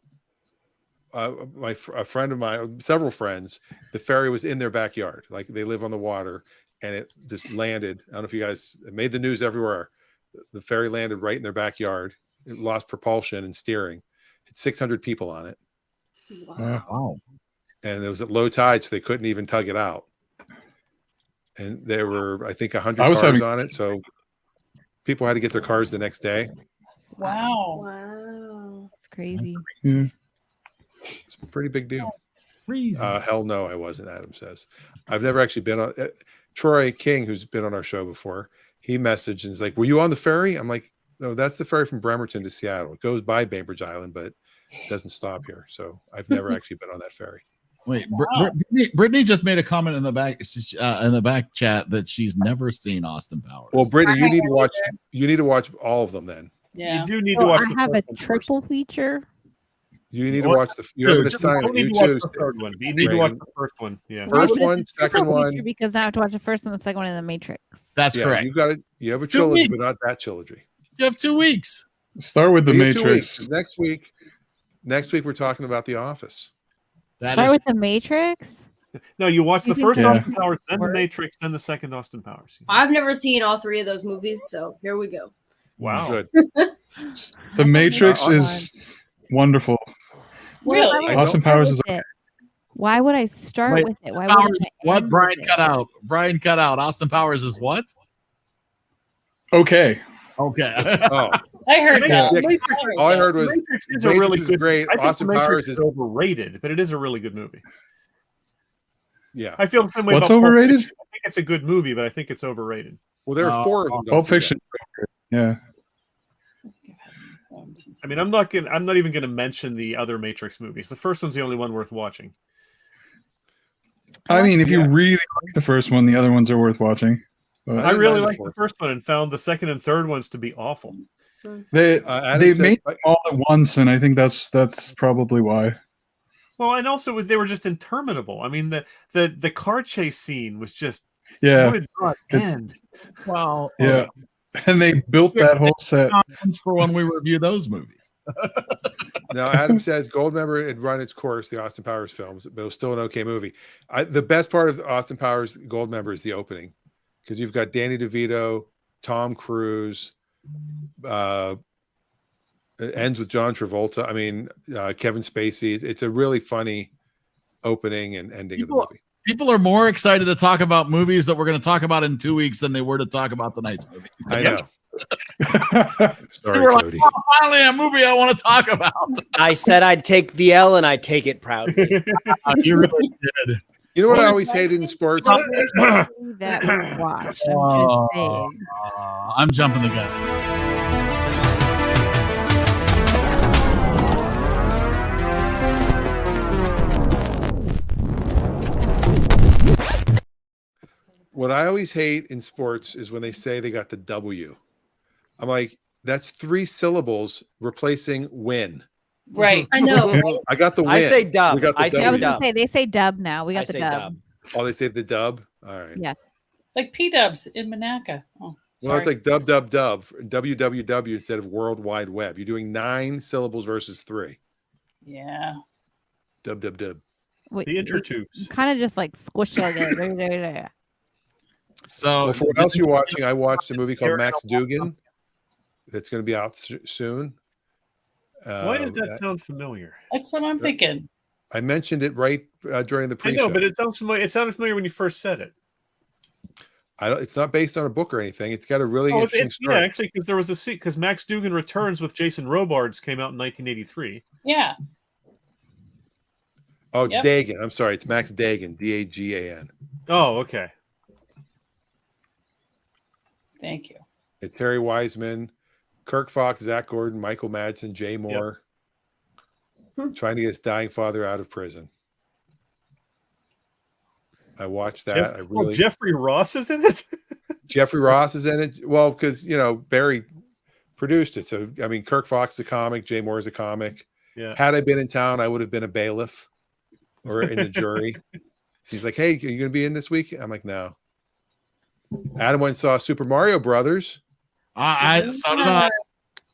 friend of mine, several friends, the ferry was in their backyard. Like they live on the water, and it just landed. I don't know if you guys, it made the news everywhere. The ferry landed right in their backyard. It lost propulsion and steering. It had 600 people on it. Wow. And it was at low tide, so they couldn't even tug it out. And there were, I think, 100 I was cars having- on it. So people had to get their cars the next day. Wow. Wow. It's crazy. Yeah. It's a pretty big deal. Freezing. Hell no, I wasn't. Adam says, I've never actually been on. Troy King, who's been on our show before, he messaged and is like, "Were you on the ferry?" I'm like, "No, that's the ferry from Bremerton to Seattle. It goes by Bainbridge Island, but it doesn't stop here." So I've never actually been on that ferry. Wait, Brittany just made a comment in the back chat that she's never seen Austin Powers. Well, Brittany, you need to watch. You need to watch all of them. Then Yeah. You do need So to watch. I the have a first one first. triple feature. you need to watch the. You have an You assignment. don't need You to watch choose. the third one. You need to watch the first one. Yeah. First Why would one, it be second triple one. feature? Because now I have to watch the first one, the second one, and the Matrix. That's Yeah, correct. you've got it. You have a 2 trilogy, weeks. but not that trilogy. You have 2 weeks. Start with the You have 2 Matrix. weeks. Next week we're talking about The Office. That Start is with the Matrix. No, you watch You the think first that's Austin Powers, then the worse? Matrix, then the second Austin Powers. I've never seen all 3 of those movies, so here we go. Wow. Good. The Matrix Hold is wonderful. Really? why would I Austin start Powers with is it? Why would I start Wait, with it? Why Powers would is I what? end Brian with cut it? out. Brian cut out. Austin Powers is what? okay. Okay. Oh, I heard Yeah. that. Matrix, all I heard was Matrix is Matrix a really is good. great. I think Austin the Matrix Powers is is overrated, but it is a really good movie. yeah. I feel the same way. What's about Pulp overrated? Fiction. I think it's a good movie, but I think it's overrated. Well, there are 4 of them. don't Pulp forget. Fiction. Yeah. I mean, I'm not even gonna mention the other Matrix movies. The first one's the only one worth watching. I mean, if you Yeah. really like the first one, the other ones are worth watching. But I I didn't really mind the liked the fourth. first one and found the second and third ones to be awful. they Adam they said- made them all at once, and I think that's probably why. Well, and also they were just interminable. I mean, the car chase scene was just Yeah, would not end. Well, yeah. And they built that whole set. for when we review those movies. Now, Adam says Goldmember had run its course, the Austin Powers films, but it was still an okay movie. The best part of Austin Powers Goldmember is the opening, because you've got Danny DeVito, Tom Cruise. It ends with John Travolta. I mean, Kevin Spacey. It's a really funny opening and ending of the movie. People are more excited to talk about movies that we're going to talk about in 2 weeks than they were to talk about tonight's movie. I know. They Sorry, were like, Cody. "Oh, finally a movie I want to talk about." I said I'd take the L, and I take it proudly. You really did. You know what I always hated in sports? That we watch. I'm just saying. I'm jumping the gun. What I always hate in sports is when they say they got the W. I'm like, that's 3 syllables replacing win. Right. I know, right? I got the win. I say dub. We got the I say Yeah, I was W. gonna say they say dub now. We I got the say dub. Oh, they say the dub. All right. Yeah. Like P-dubs in Monaco. Oh, Well, it's sorry. like dub, www instead of World Wide Web. You're doing 9 syllables versus 3. Yeah. Dub. Wait, The intertubes. kind of just like squish it there. So, Well, for what else you're watching, I watched a movie called Max Dugan that's going to be out soon. Why does that sound familiar? That's what I'm thinking. I mentioned it right during the I pre-show. know, but it sounds familiar. It sounded familiar when you first said it. It's not based on a book or anything. It's got a really Oh, interesting story. yeah, actually, because there was a because Max Dugan Returns with Jason Robards came out in 1983. Yeah. Oh, it's Yep. Dagan. I'm sorry. It's Max Dagan. Dagan. Oh, okay. Thank you. It's Terry Wiseman, Kirk Fox, Zach Gordon, Michael Madsen, Jay Moore, trying to get his dying father out of prison. I watched that. Jeffrey Ross is in it. Jeffrey Ross is in it. Well, because Barry produced it. So I mean, Kirk Fox is a comic, Jay Moore is a comic. Yeah. Had I been in town, I would have been a bailiff or in the jury. He's like, "Hey, are you going to be in this week?" I'm like, "No." Adam went and saw Super Mario Brothers. So did I.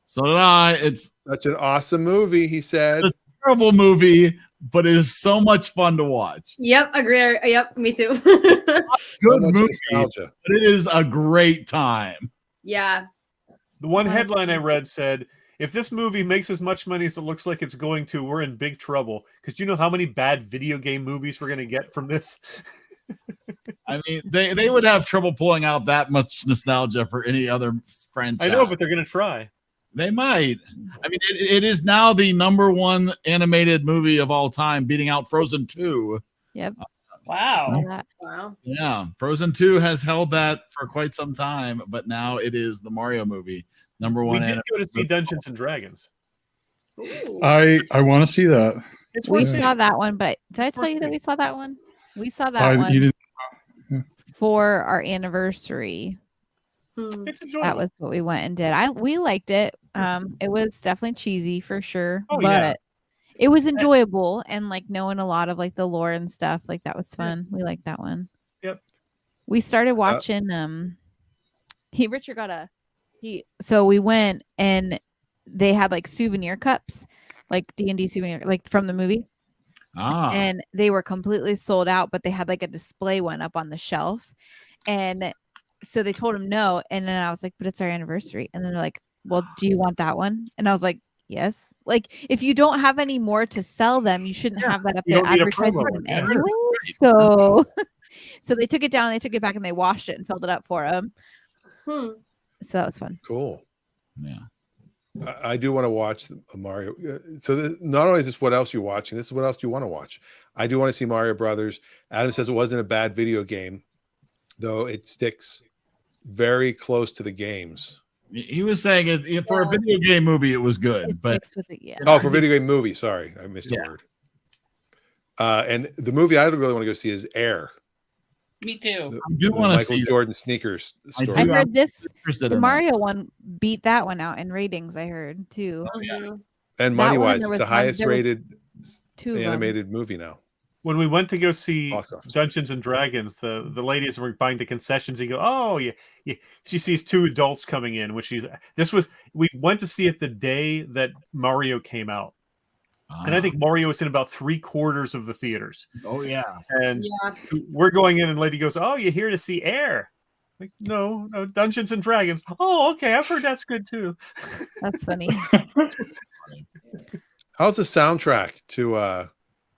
So did I. It's such an awesome movie. He said, "It's a terrible movie, but it is so much fun to watch." Yep, agree. Yep, me too. Good much movie, nostalgia. but it is a great time. Yeah. The one headline I read said, "If this movie makes as much money as it looks like it's going to, we're in big trouble." Because do you know how many bad video game movies we're going to get from this? I mean, they would have trouble pulling out that much nostalgia for any other franchise. I know, but they're going to try. They might. I mean, it is now the #1 animated movie of all time, beating out Frozen 2. Yep. Wow. Wow. Yeah, Frozen 2 has held that for quite some time, but now it is the Mario movie, #1. We did animated go to see movie. Dungeons and Dragons. I want to see that. It's We worth seeing. saw that one, but did I tell worth you that seeing. we saw that one? We saw that one You didn't. for our anniversary. It's enjoyable. That was what we went and did. We liked it. It was definitely cheesy for sure, Oh, but yeah. it was enjoyable and like knowing a lot of like the lore and stuff. Like that was fun. We liked that one. Yep. We started watching. Richard got so we went and they had like souvenir cups, like D&D souvenir, like from the movie. And they were completely sold out, but they had like a display one up on the shelf. And so they told him no. And then I was like, but it's our anniversary. And then they're like, well, do you want that one? And I was like, yes. Like, if you don't have any more to sell them, you shouldn't have that up You there don't need a advertising promo. them Yeah. anyway. So, so they took it down, they took it back, and they washed it and filled it up for him. So that was fun. Cool. Yeah. I do want to watch Mario. So not only is this what else you're watching, this is what else do you want to watch. I do want to see Mario Brothers. Adam says it wasn't a bad video game, though it sticks very close to the games. He was saying it for a video game movie, it was good, but With the, yeah. Oh, for video game movie. Sorry, I missed a word. And the movie I really want to go see is Air. Me too. I do The want to Michael see Jordan sneakers story. I heard this interested the in that. Mario one beat that one out in ratings. I heard too. Oh, yeah. And That money one, wise, there it's was the one- highest there was rated two of them. animated movie now. When we went to go see Box office. Dungeons and Dragons, the ladies were buying the concessions. You go, oh yeah. She sees two adults coming in, we went to see it the day that Mario came out. And I think Mario was in about 3/4 of the theaters. Oh yeah. And we're going in, and lady goes, "Oh, you're here to see Air?" Like, no, Dungeons and Dragons. Oh, okay, I've heard that's good too. That's funny. How's the soundtrack to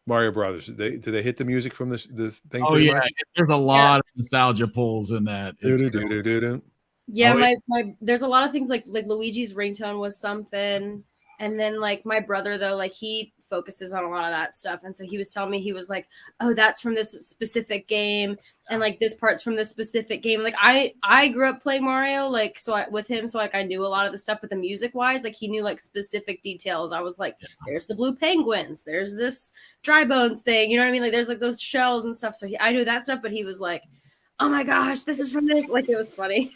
Mario Brothers? Did they hit the music from this thing? Oh pretty yeah, much? there's a lot of nostalgia pulls in that. It's great. Do-do-do-do-do. Yeah, Oh, my there's a lot of things like Luigi's ringtone was something, and then like my brother though, like he focuses on a lot of that stuff, and so he was telling me, he was like, oh, that's from this specific game, and like this part's from this specific game. Like I grew up playing Mario, like with him, so like I knew a lot of the stuff, but the music wise, like he knew like specific details. I was like, there's the blue penguins, there's this dry bones thing, you know what I mean? Like there's like those shells and stuff. So I knew that stuff, but he was like, oh my gosh, this is from this. Like it was funny.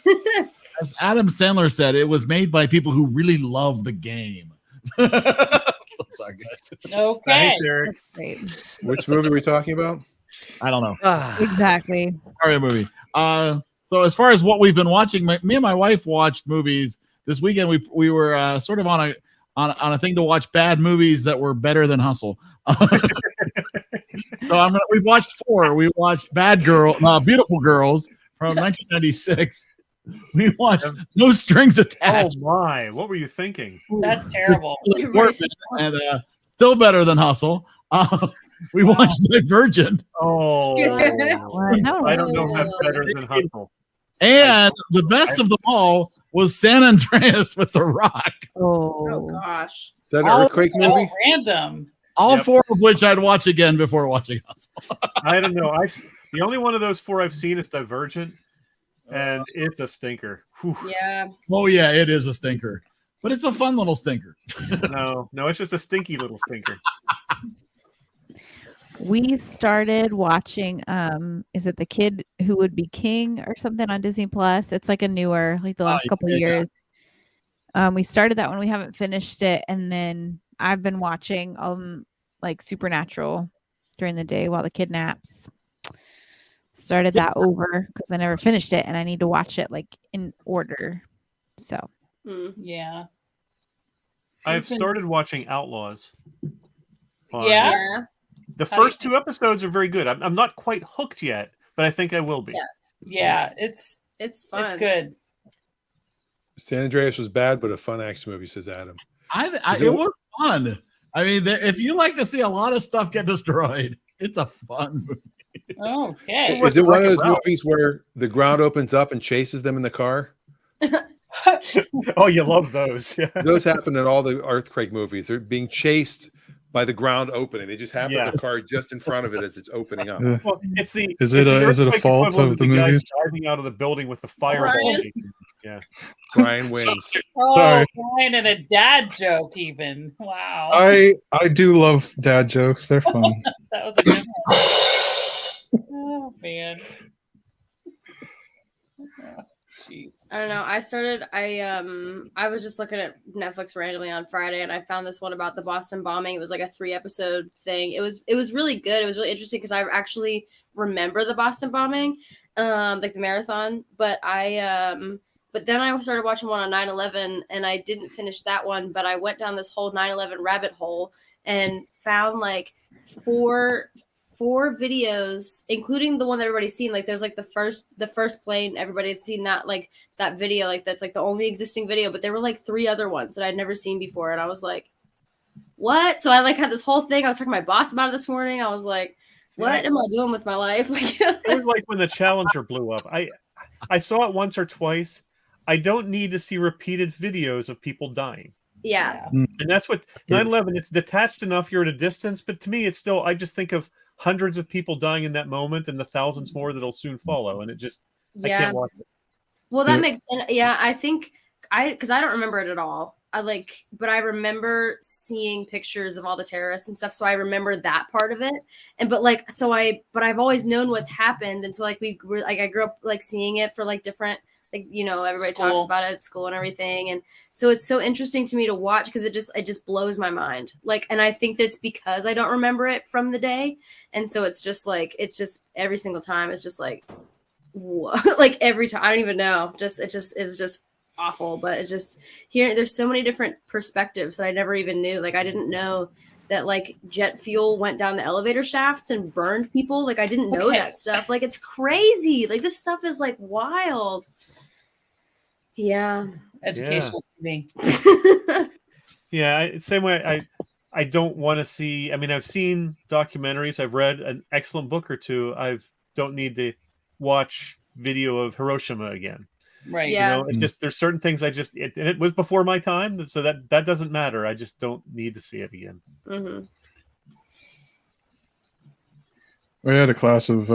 As Adam Sandler said, it was made by people who really love the game. Sorry, guys. Okay. Thanks, Eric. Great. Which movie are we talking about? I don't know. Exactly. Mario movie. So as far as what we've been watching, me and my wife watched movies this weekend. We were sort of on a thing to watch bad movies that were better than Hustle. So we've watched 4. We watched Beautiful Girls from 1996. We watched No Strings Attached. Oh my, what were you thinking? That's terrible. And still better than Hustle. We watched Divergent. Oh, no. I don't know if that's better than Hustle. And the best of them all was San Andreas with The Rock. Oh gosh. Is that an All- earthquake So movie? random. All Yep. 4 of which I'd watch again before watching Hustle. I don't know. The only one of those 4 I've seen is Divergent, and it's a stinker. Whew. Yeah. Oh yeah, it is a stinker, but it's a fun little stinker. No, it's just a stinky little stinker. We started watching is it The Kid Who Would Be King or something on Disney Plus? It's like a newer, like the last couple of years. We started that one. We haven't finished it, and then I've been watching like Supernatural during the day while the kid naps. Started that over because I never finished it, and I need to watch it like in order. So Yeah. I've started watching Outlaws. Yeah. Yeah. The How do you first 2 episodes are very good. I'm not quite hooked yet, but I think I will be. Yeah. Yeah. It's fun. It's good. San Andreas was bad, but a fun action movie, says Adam. It was fun. I mean, if you like to see a lot of stuff get destroyed, it's a fun movie. Okay. Is it one of those movies where the ground opens up and chases them in the car? Oh, you love those. Yeah. Those happen in all the earthquake movies. They're being chased by the ground opening. They just have Yeah. their car just in front of it as it's opening up. Well, it's the Is it a earthquake fault equivalent of the guys movies? diving out of the building with the fireball. Brian. Yeah. Brian wins. Oh, Sorry. Brian and a dad joke, even. Wow. I do love dad jokes. They're fun. That was a good one. Oh, man. Oh, jeez. I don't know. I was just looking at Netflix randomly on Friday, and I found this one about the Boston bombing. It was like a 3-episode thing. It was really good. It was really interesting because I actually remember the Boston bombing, like the marathon. But then I started watching one on 9/11, and I didn't finish that one. But I went down this whole 9/11 rabbit hole and found like four videos, including the one that everybody's seen. Like there's like the first plane, everybody's seen that video, like that's like the only existing video, but there were like 3 other ones that I'd never seen before, and I was like, what? So I like had this whole thing. I was talking to my boss about it this morning. I was like, what am I doing with my life? Like, it was like when the Challenger blew up. I saw it once or twice. I don't need to see repeated videos of people dying. Yeah. And that's what 9/11, it's detached enough, you're at a distance, but to me it's still, I just think of hundreds of people dying in that moment and the thousands more that'll soon follow, and it just I Yeah. can't watch it. Well, that makes, and yeah, I think because I don't remember it at all. But I remember seeing pictures of all the terrorists and stuff, so I remember that part of it. But I've always known what's happened, and so like I grew up like seeing it for like different, like, you know, everybody talks about it at school and everything, and so it's so interesting to me to watch because it just blows my mind. Like, and I think that's because I don't remember it from the day, and so it's just every single time it's just like, like every time I don't even know, it is just awful. But it just there's so many different perspectives that I never even knew. Like I didn't know that like jet fuel went down the elevator shafts and burned people. Like I didn't know that stuff. Like it's crazy. Like this stuff is like wild. Yeah. Educational to me. Yeah, same way. I don't want to see. I mean, I've seen documentaries. I've read an excellent book or two. I don't need to watch video of Hiroshima again. Right. Yeah. You know, it's just there's certain things it was before my time, so that doesn't matter. I just don't need to see it again. Mm-hmm. We had a class of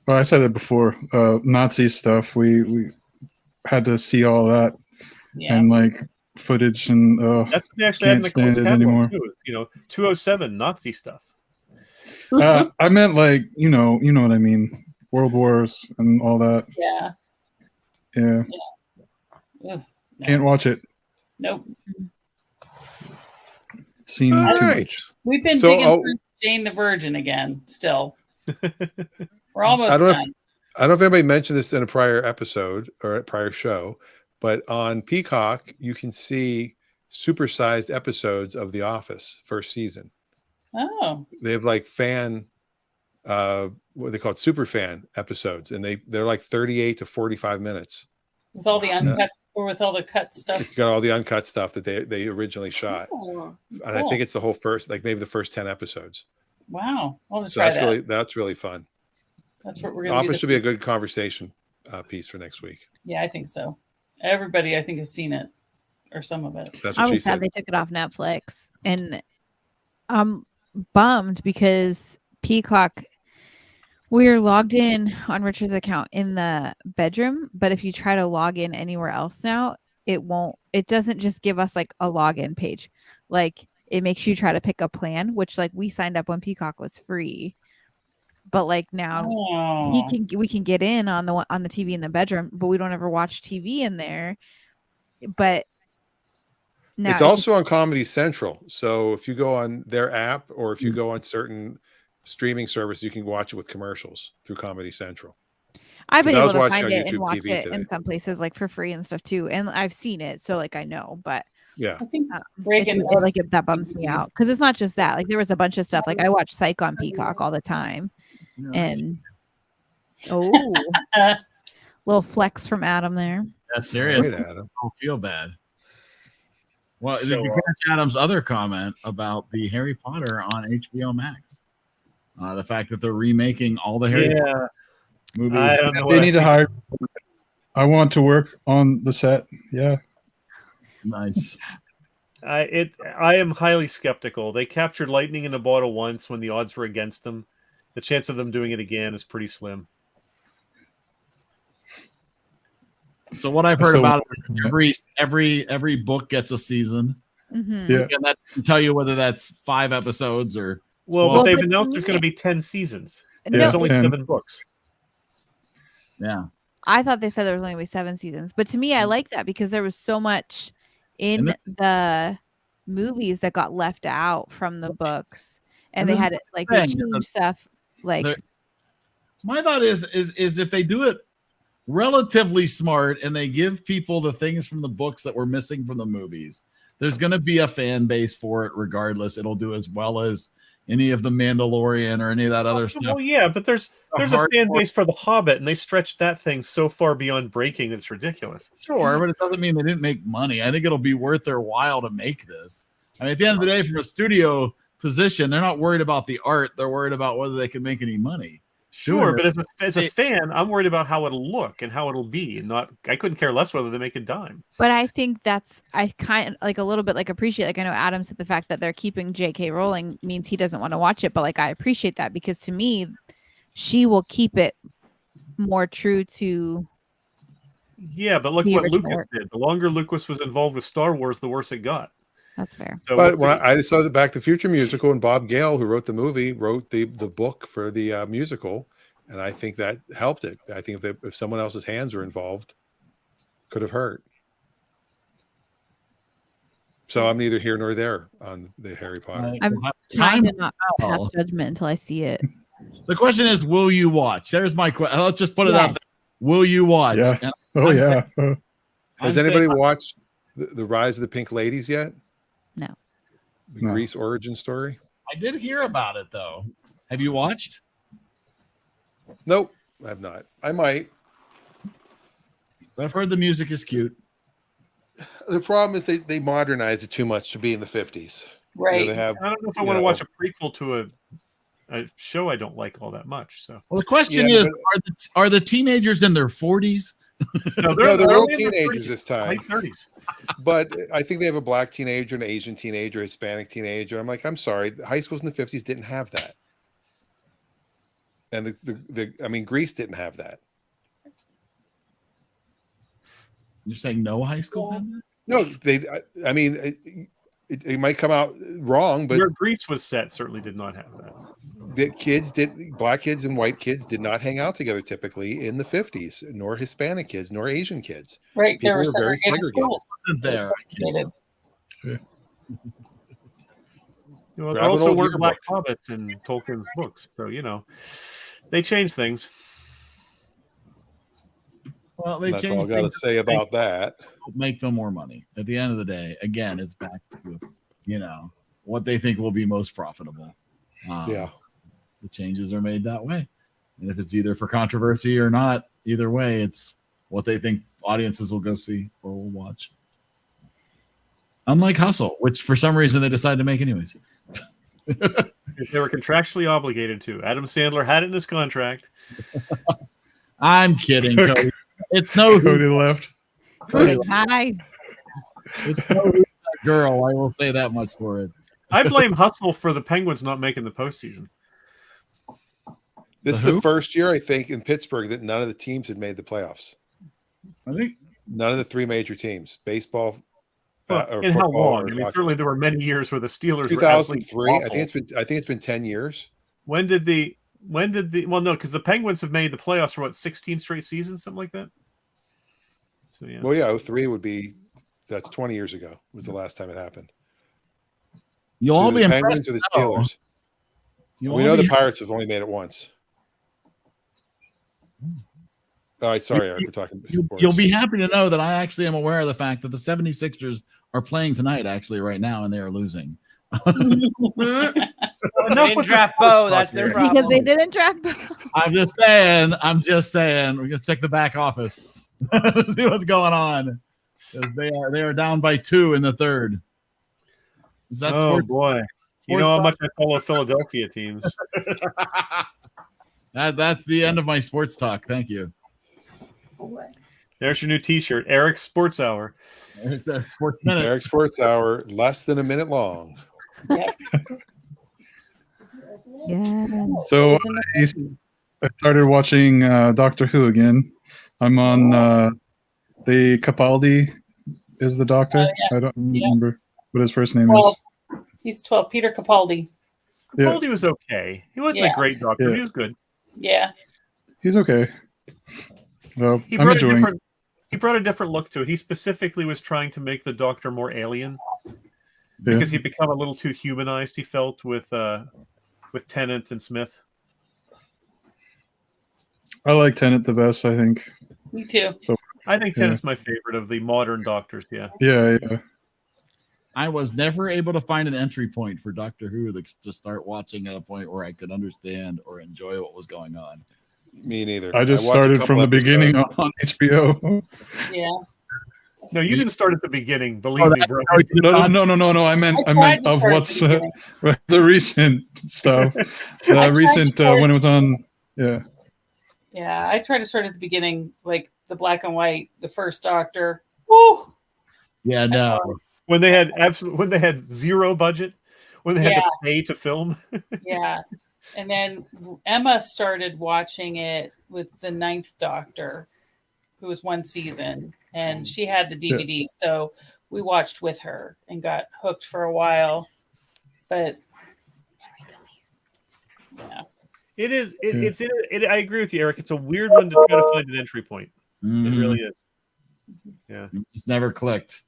I said it before, Nazi stuff. We had to see all that and like footage, and that's what they actually had in the stand it catalog anymore. too. Is, 207 Nazi stuff. I meant like you know what I mean, World Wars and all that. Yeah. Yeah. Ugh, no. Can't watch it. Nope. Seen All too right. much. We've been digging through Jane the Virgin again. Still, we're almost done. I don't know if anybody mentioned this in a prior episode or a prior show, but on Peacock you can see supersized episodes of The Office first season. Oh. They have like fan, what they call it, super fan episodes, and they're like 38 to 45 minutes With all the uncut or with all the cut stuff. It's got all the uncut stuff that they originally shot. Oh, and I think it's the whole first, like maybe the first 10 episodes. Wow. I'll So try that. that's really fun. That's what we're going to do. Office should be a good conversation piece for next week. Yeah, I think so. Everybody, I think, has seen it or some of it. That's what I she was sad said. they took it off Netflix, and I'm bummed because Peacock. We're logged in on Richard's account in the bedroom, but if you try to log in anywhere else now, it won't. It doesn't just give us like a login page. Like it makes you try to pick a plan, which like we signed up when Peacock was free. But like now we can get in on the TV in the bedroom, but we don't ever watch TV in there. But now It's also on Comedy Central. So if you go on their app or if you go on certain streaming service, you can watch it with commercials through Comedy Central. I've been able to watching find on it and YouTube watch TV it today. in some places like for free and stuff too, and I've seen it, so like I know. But yeah, I think that bums me out because it's not just that. Like there was a bunch of stuff. Like I watch Psych on Peacock all the time, and little flex from Adam there. That's serious. Right, Adam. Don't feel bad. Well, did you catch Adam's other comment about the Harry Potter on HBO Max? The fact that they're remaking all the Harry Potter movies. I don't know. They need to hire. I want to work on the set. Yeah. Nice. I am highly skeptical. They captured lightning in a bottle once when the odds were against them. The chance of them doing it again is pretty slim. So what I've heard about it, every book gets a season. Mm-hmm. Yeah. And that can tell you whether that's 5 episodes or Well, 12. but they've announced there's going to be 10 seasons. No, There's only 10. 7 books. Yeah. I thought they said there was only going to be 7 seasons, but to me, I like that because there was so much in And the movies that got left out from the books, and And they this had is it like the they thing, is changed that stuff. Like, My thought is if they do it relatively smart and they give people the things from the books that were missing from the movies, there's going to be a fan base for it regardless. It'll do as well as any of the Mandalorian or any of that other stuff. Well, yeah, but there's a fan base for The Hobbit, and they stretched that thing so far beyond breaking that it's ridiculous. Sure, but it doesn't mean they didn't make money. I think it'll be worth their while to make this. I mean, at the end of the day, from a studio position, they're not worried about the art. They're worried about whether they can make any money. Sure, but as a fan, I'm worried about how it'll look and how it'll be, and I couldn't care less whether they make a dime. but I think I kind of like a little bit like appreciate, like I know Adam said the fact that they're keeping J.K. Rowling means he doesn't want to watch it, but like I appreciate that because to me, she will keep it more true to. Yeah, but look The what original Lucas work. did. The longer Lucas was involved with Star Wars, the worse it got. That's fair. So But when I saw the Back to the Future musical, and Bob Gale, who wrote the movie, wrote the book for the musical, and I think that helped it. I think if someone else's hands were involved, could have hurt. So I'm neither here nor there on the Harry Potter. I'm trying to not pass judgment until I see it. The question is, will you watch? There's my question. Let's just put it out Yes. there. Will you watch? Yeah. And Oh, I'm yeah. saying- Has I'm anybody saying- watched the Rise of the Pink Ladies yet? No. The No. Grease origin story? I did hear about it though. Have you watched? Nope, I have not. I might. I've heard the music is cute. The problem is they modernized it too much to be in the 50s. Right. They have, I don't know if I you want to know, watch a prequel to a show I don't like all that much. So Well, the question Yeah, is, are the teenagers in their 40s? no, No, they're all only in their teenagers 30s, this time. late 30s. But I think they have a black teenager, an Asian teenager, a Hispanic teenager. I'm like, I'm sorry, the high schools in the 50s didn't have that. And I mean, Greece didn't have that. You're saying no high school? had that? No, I mean, it might come out wrong, but Where Greece was set certainly did not have that. black kids and white kids did not hang out together typically in the 50s, nor Hispanic kids, nor Asian kids. Right. People There were were very segregated segregated. schools. Wasn't there? Segregated. You know, Grab there an also old weren't yearbook. black hobbits in Tolkien's books, so they changed things. Well, they That's all I changed got to things say about that. to make them more money. At the end of the day, again, it's back to what they think will be most profitable. Yeah. The changes are made that way, and if it's either for controversy or not, either way, it's what they think audiences will go see or will watch. Unlike Hustle, which for some reason they decided to make anyways. They were contractually obligated to. Adam Sandler had it in his contract. I'm kidding, Cody. It's no Cody left. Cody, Hi. it's no Who's That Girl. I will say that much for it. I blame Hustle for the Penguins not making the postseason. This is who? the first year, I think, in Pittsburgh that none of the teams had made the playoffs. I think None of the 3 major teams, baseball, or And how football, long? or I mean, hockey. certainly there were many years where the Steelers were absolutely 2003. awful. I think it's been 10 years. When did the well, no, because the Penguins have made the playoffs for 16 straight seasons, something like that. So yeah. Well, yeah, 03 would be, that's 20 years ago was the last time it happened. you'll So all the be Penguins impressed. or the to know- Steelers. you'll We all know the be- Pirates have only made it once. All right, sorry, Eric, we're talking sports. You'll be happy to know that I actually am aware of the fact that the 76ers are playing tonight, actually, right now, and they are losing. Mhm. They didn't draft Bo. That's their Because problem. they didn't draft. I'm just saying. We're gonna check the back office, see what's going on. 'Cause they are down by 2 in the third. Is that Oh sports? boy, you sports know how talk? much I follow Philadelphia teams. That's the end of my sports talk. Thank you. There's your new T-shirt, Eric's Sports Hour. Sports Minute. Eric Sports Hour, less than a minute long. Yeah. So I started watching Doctor Who again. I'm on the Capaldi is the doctor. I don't remember what his first name is. He's 12. Peter Capaldi. Capaldi was okay. He wasn't a great doctor. But he was good. Yeah. He's okay. Well, He I'm enjoying. He brought a different look to it. He specifically was trying to make the Doctor more alien because he'd become a little too humanized. He felt with Tennant and Smith. I like Tennant the best, I think. Me too. So I think Tennant's my favorite of the modern Doctors. Yeah. Yeah. I was never able to find an entry point for Doctor Who to start watching at a point where I could understand or enjoy what was going on. Me neither. I just watched a started couple from the episodes. beginning on HBO. Yeah. No, you didn't start at the beginning. Believe me, bro. No. I meant of what's the recent stuff. The recent when it was on. Yeah. Yeah, I tried to start at the beginning, like the black and white, the first Doctor. Woo! Yeah, no. When they had zero budget, when they had to pay to film. Yeah. And then Emma started watching it with the 9th Doctor, who was one season, and she had the DVD, so we watched with her and got hooked for a while. But yeah. It is. I agree with you, Eric. It's a weird one to try to find an entry point. It really is. Yeah. It just never clicked.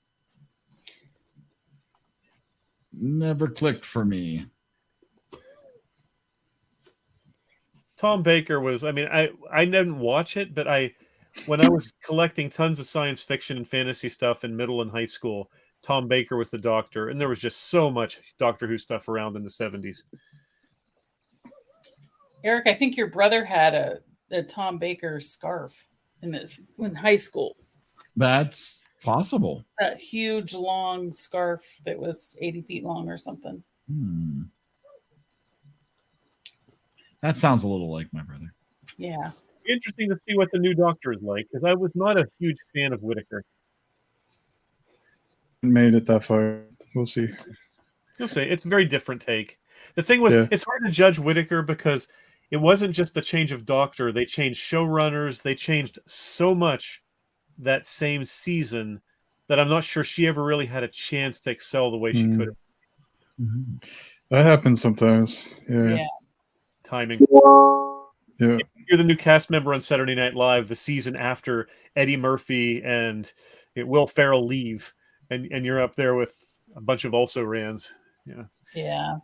Never clicked for me. Tom Baker was. I mean, I didn't watch it, but when I was collecting tons of science fiction and fantasy stuff in middle and high school, Tom Baker was the Doctor, and there was just so much Doctor Who stuff around in the 70s. Eric, I think your brother had a Tom Baker scarf in high school. That's possible. That huge long scarf that was 80 feet long or something. That sounds a little like my brother. Yeah. Interesting to see what the new Doctor is like, because I was not a huge fan of Whittaker. Made it that far. We'll see. You'll see. It's a very different take. The thing was, it's hard to judge Whittaker because it wasn't just the change of Doctor. They changed showrunners. They changed so much that same season that I'm not sure she ever really had a chance to excel the way she could have. That happens sometimes. Yeah. Timing. Yeah. You're the new cast member on Saturday Night Live the season after Eddie Murphy and Will Ferrell leave, and you're up there with a bunch of also-rans. Yeah. Yeah.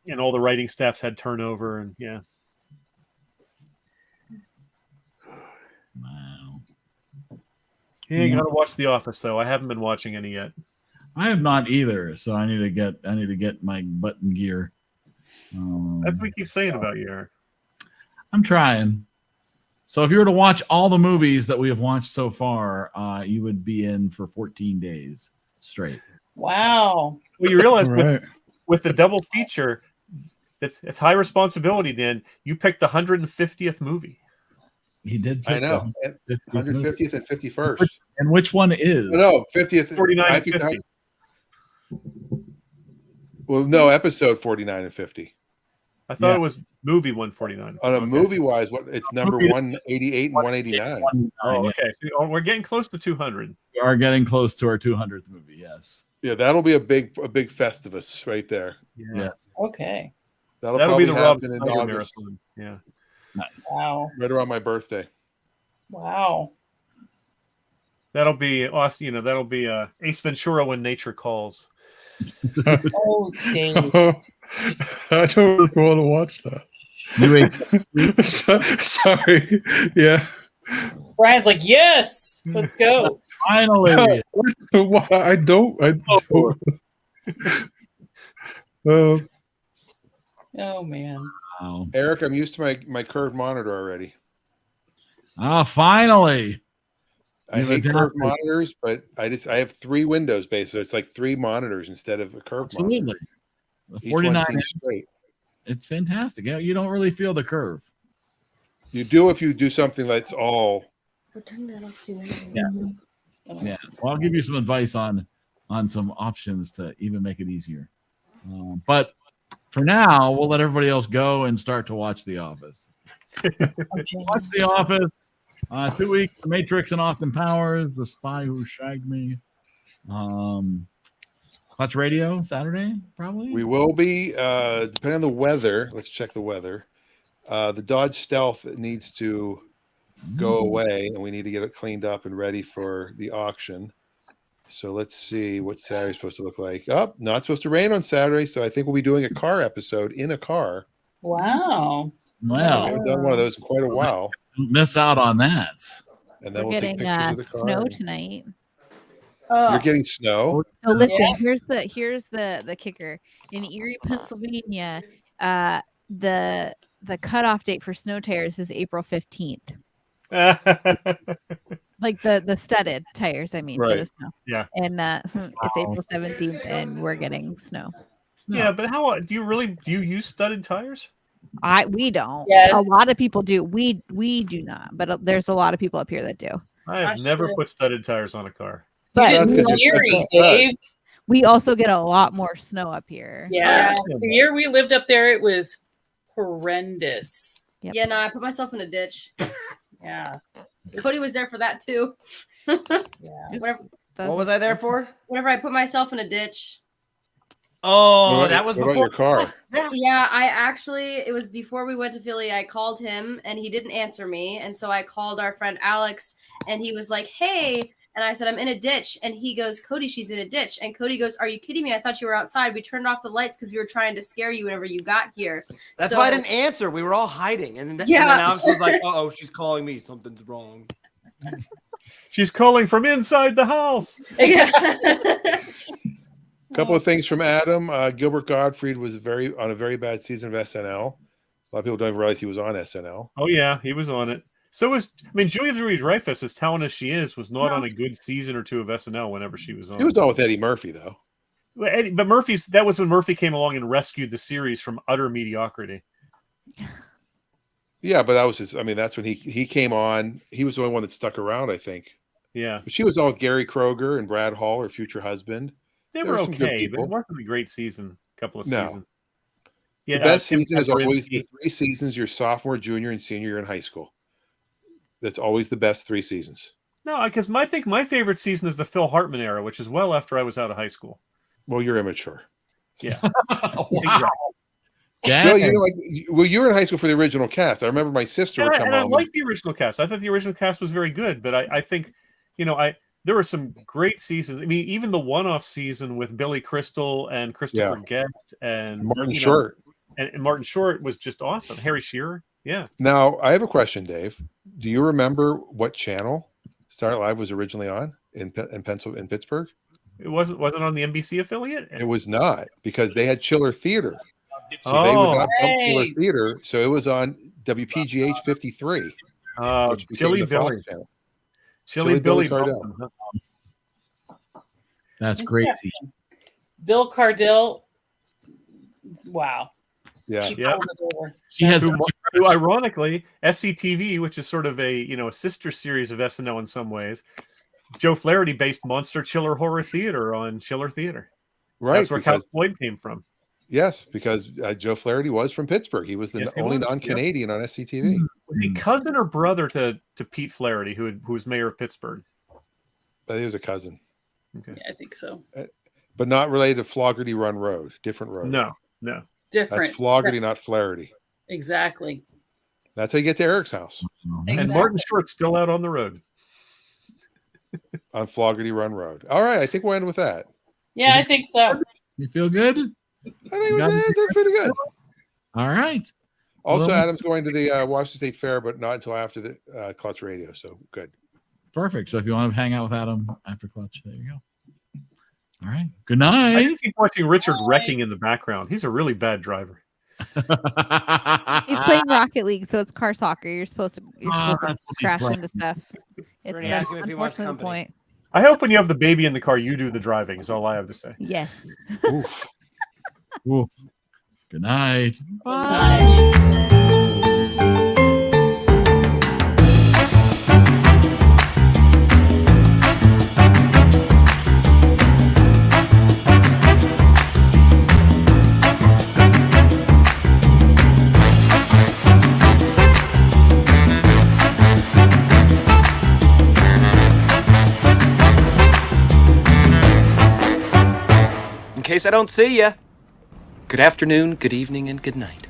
And all the writing staffs had turnover, and Wow. Yeah, you gotta watch The Office though. I haven't been watching any yet. I have not either, so I need to get my button gear. That's what we keep saying about you, Eric. I'm trying. So if you were to watch all the movies that we have watched so far, you would be in for 14 days straight. Wow. Well, you realize with the double feature, it's high responsibility, Dan. You picked the 150th movie. He did. I know. 150th and 51st. And which one is? No, 50th. 49 and 50. Well, no, episode 49 and 50. I thought it was movie 149. On a movie-wise, it's number 188 and 189. Oh, okay. So we're getting close to 200. We are getting close to our 200th movie, yes. Yeah, that'll be a big Festivus right there. Yes. Okay. That'll be the Rob in Schneider August. marathon. Yeah. Nice. Wow. Right around my birthday. Wow. That'll be awesome. That'll be Ace Ventura: When Nature Calls. Oh, Dave. I don't really want to watch that. Sorry. Yeah. Brian's like, yes, let's go. Finally. I don't. Oh man. Wow. Eric, I'm used to my curved monitor already. Oh, finally. I hate curved monitors, but I have 3 windows basically. It's like 3 monitors instead of a curved monitor. Absolutely. The Each one 49 seems is straight. It's fantastic. You don't really feel the curve. You do if you do something that's all We're turning that off soon. Yeah. Yeah. Well, I'll give you some advice on some options to even make it easier. But for now, we'll let everybody else go and start to watch The Office. Watch The Office. 2 weeks, The Matrix and Austin Powers, The Spy Who Shagged Me. Clutch Radio Saturday, probably. We will be, depending on the weather. Let's check the weather. The Dodge Stealth needs to go away, and we need to get it cleaned up and ready for the auction. So let's see what Saturday's supposed to look like. Oh, not supposed to rain on Saturday, so I think we'll be doing a car episode in a car. Wow. Well, I haven't done one of those in quite a while. Don't miss out on that. And then We're we'll getting take pictures of the car. snow tonight. You're getting snow. So listen, Yeah. here's the kicker. In Erie, Pennsylvania, the cutoff date for snow tires is April 15th. Like the studded tires, I mean, for the Right. snow. Yeah. And it's April 17th, and we're getting snow. Yeah, but how do you use studded tires? We don't. Yeah. A lot of people do. We do not, but there's a lot of people up here that do. I have never put studded tires on a car. But That's 'cause you're such a Erie, stud. Dave. we also get a lot more snow up here. Yeah. The year we lived up there, it was horrendous. Yep. Yeah, no, I put myself in a ditch. Yeah. Cody was there for that too. Yeah. Whenever, What was I there for? whenever I put myself in a ditch. Oh, What that about- was what about before your car. Yeah, it was before we went to Philly. I called him and he didn't answer me. And so I called our friend Alex and he was like, hey. And I said, I'm in a ditch. And he goes, Cody, she's in a ditch. And Cody goes, are you kidding me? I thought you were outside. We turned off the lights because we were trying to scare you whenever you got here. That's So- why I didn't answer. We were all hiding. And then, Yeah. and then Alex was like, oh, she's calling me. Something's wrong. She's calling from inside the house. Yeah. A couple of things from Adam. Gilbert Gottfried was on a very bad season of SNL. A lot of people don't even realize he was on SNL. Oh yeah, he was on it. So Julia Louis-Dreyfus, as talented as she is, was not on a good season or two of SNL whenever she was on. He was on with Eddie Murphy, though. But that was when Murphy came along and rescued the series from utter mediocrity. Yeah, but that was his. I mean, that's when he came on. He was the only one that stuck around, I think. Yeah, But she was on with Gary Kroger and Brad Hall, her future husband. they There were were some good okay, but people. it wasn't a great season. Couple of No. seasons. The best Tim season is always the Pepperidge. 3 seasons your sophomore, junior, and senior year in high school. That's always the best 3 seasons. No, because I think my favorite season is the Phil Hartman era, which is well after I was out of high school. Well, you're immature. Yeah. Wow. Yeah. No, you were in high school for the original cast. I remember my sister would come And I home. like the original cast. I thought the original cast was very good, but I think, there were some great seasons. I mean, even the one-off season with Billy Crystal and Christopher Guest and Martin Short. And Martin Short was just awesome. Harry Shearer, yeah. Now, I have a question, Dave. Do you remember what channel Saturday Night Live was originally on in Pittsburgh? It wasn't on the NBC affiliate. It was not, because they had Chiller Theater. So they Oh, would not bump Chiller right. Theater. So it was on WPGH 53. which became Chili the Billy, Fox channel. Chili Billy Cardell. Nelson, huh? That's crazy. Interesting. Bill Cardell. Wow. Yeah. Yeah. She had Who ironically, SCTV, which is sort of a sister series of SNL in some ways, Joe Flaherty based Monster Chiller Horror Theater on Chiller Theater. Right. That's where Cal because- Floyd came from. Yes, because Joe Flaherty was from Pittsburgh. He was the Yes, he only was, yep. non-Canadian on SCTV. Was he cousin or brother to Pete Flaherty, who was mayor of Pittsburgh? He was a cousin, Okay. Yeah, I think so. but not related to Floggerty Run Road. Different road. No. Different. That's Floggerty, not Flaherty. Exactly. That's how you get to Eric's house, And Exactly. Martin Short's still out on the road. on Floggerty Run Road. All right, I think we'll end with that. Yeah, I think so. You feel good? I think that's pretty good. All right. Also, Well- Adam's going to the Washington State Fair, but not until after the Clutch Radio. So good. Perfect. So if you want to hang out with Adam after Clutch, there you go. All right. Good I night. just keep watching Richard wrecking in the background. He's a really bad driver. He's playing Rocket League, so it's car soccer. You're supposed to that's what he's crash playing. into stuff. It's Bernie that's asked him if he wants unfortunately the company. point. I hope when you have the baby in the car, you do the driving. Is all I have to say. Yes. Oof. Ooh. Good night. Bye. case I don't see you. Good afternoon, good evening, and good night.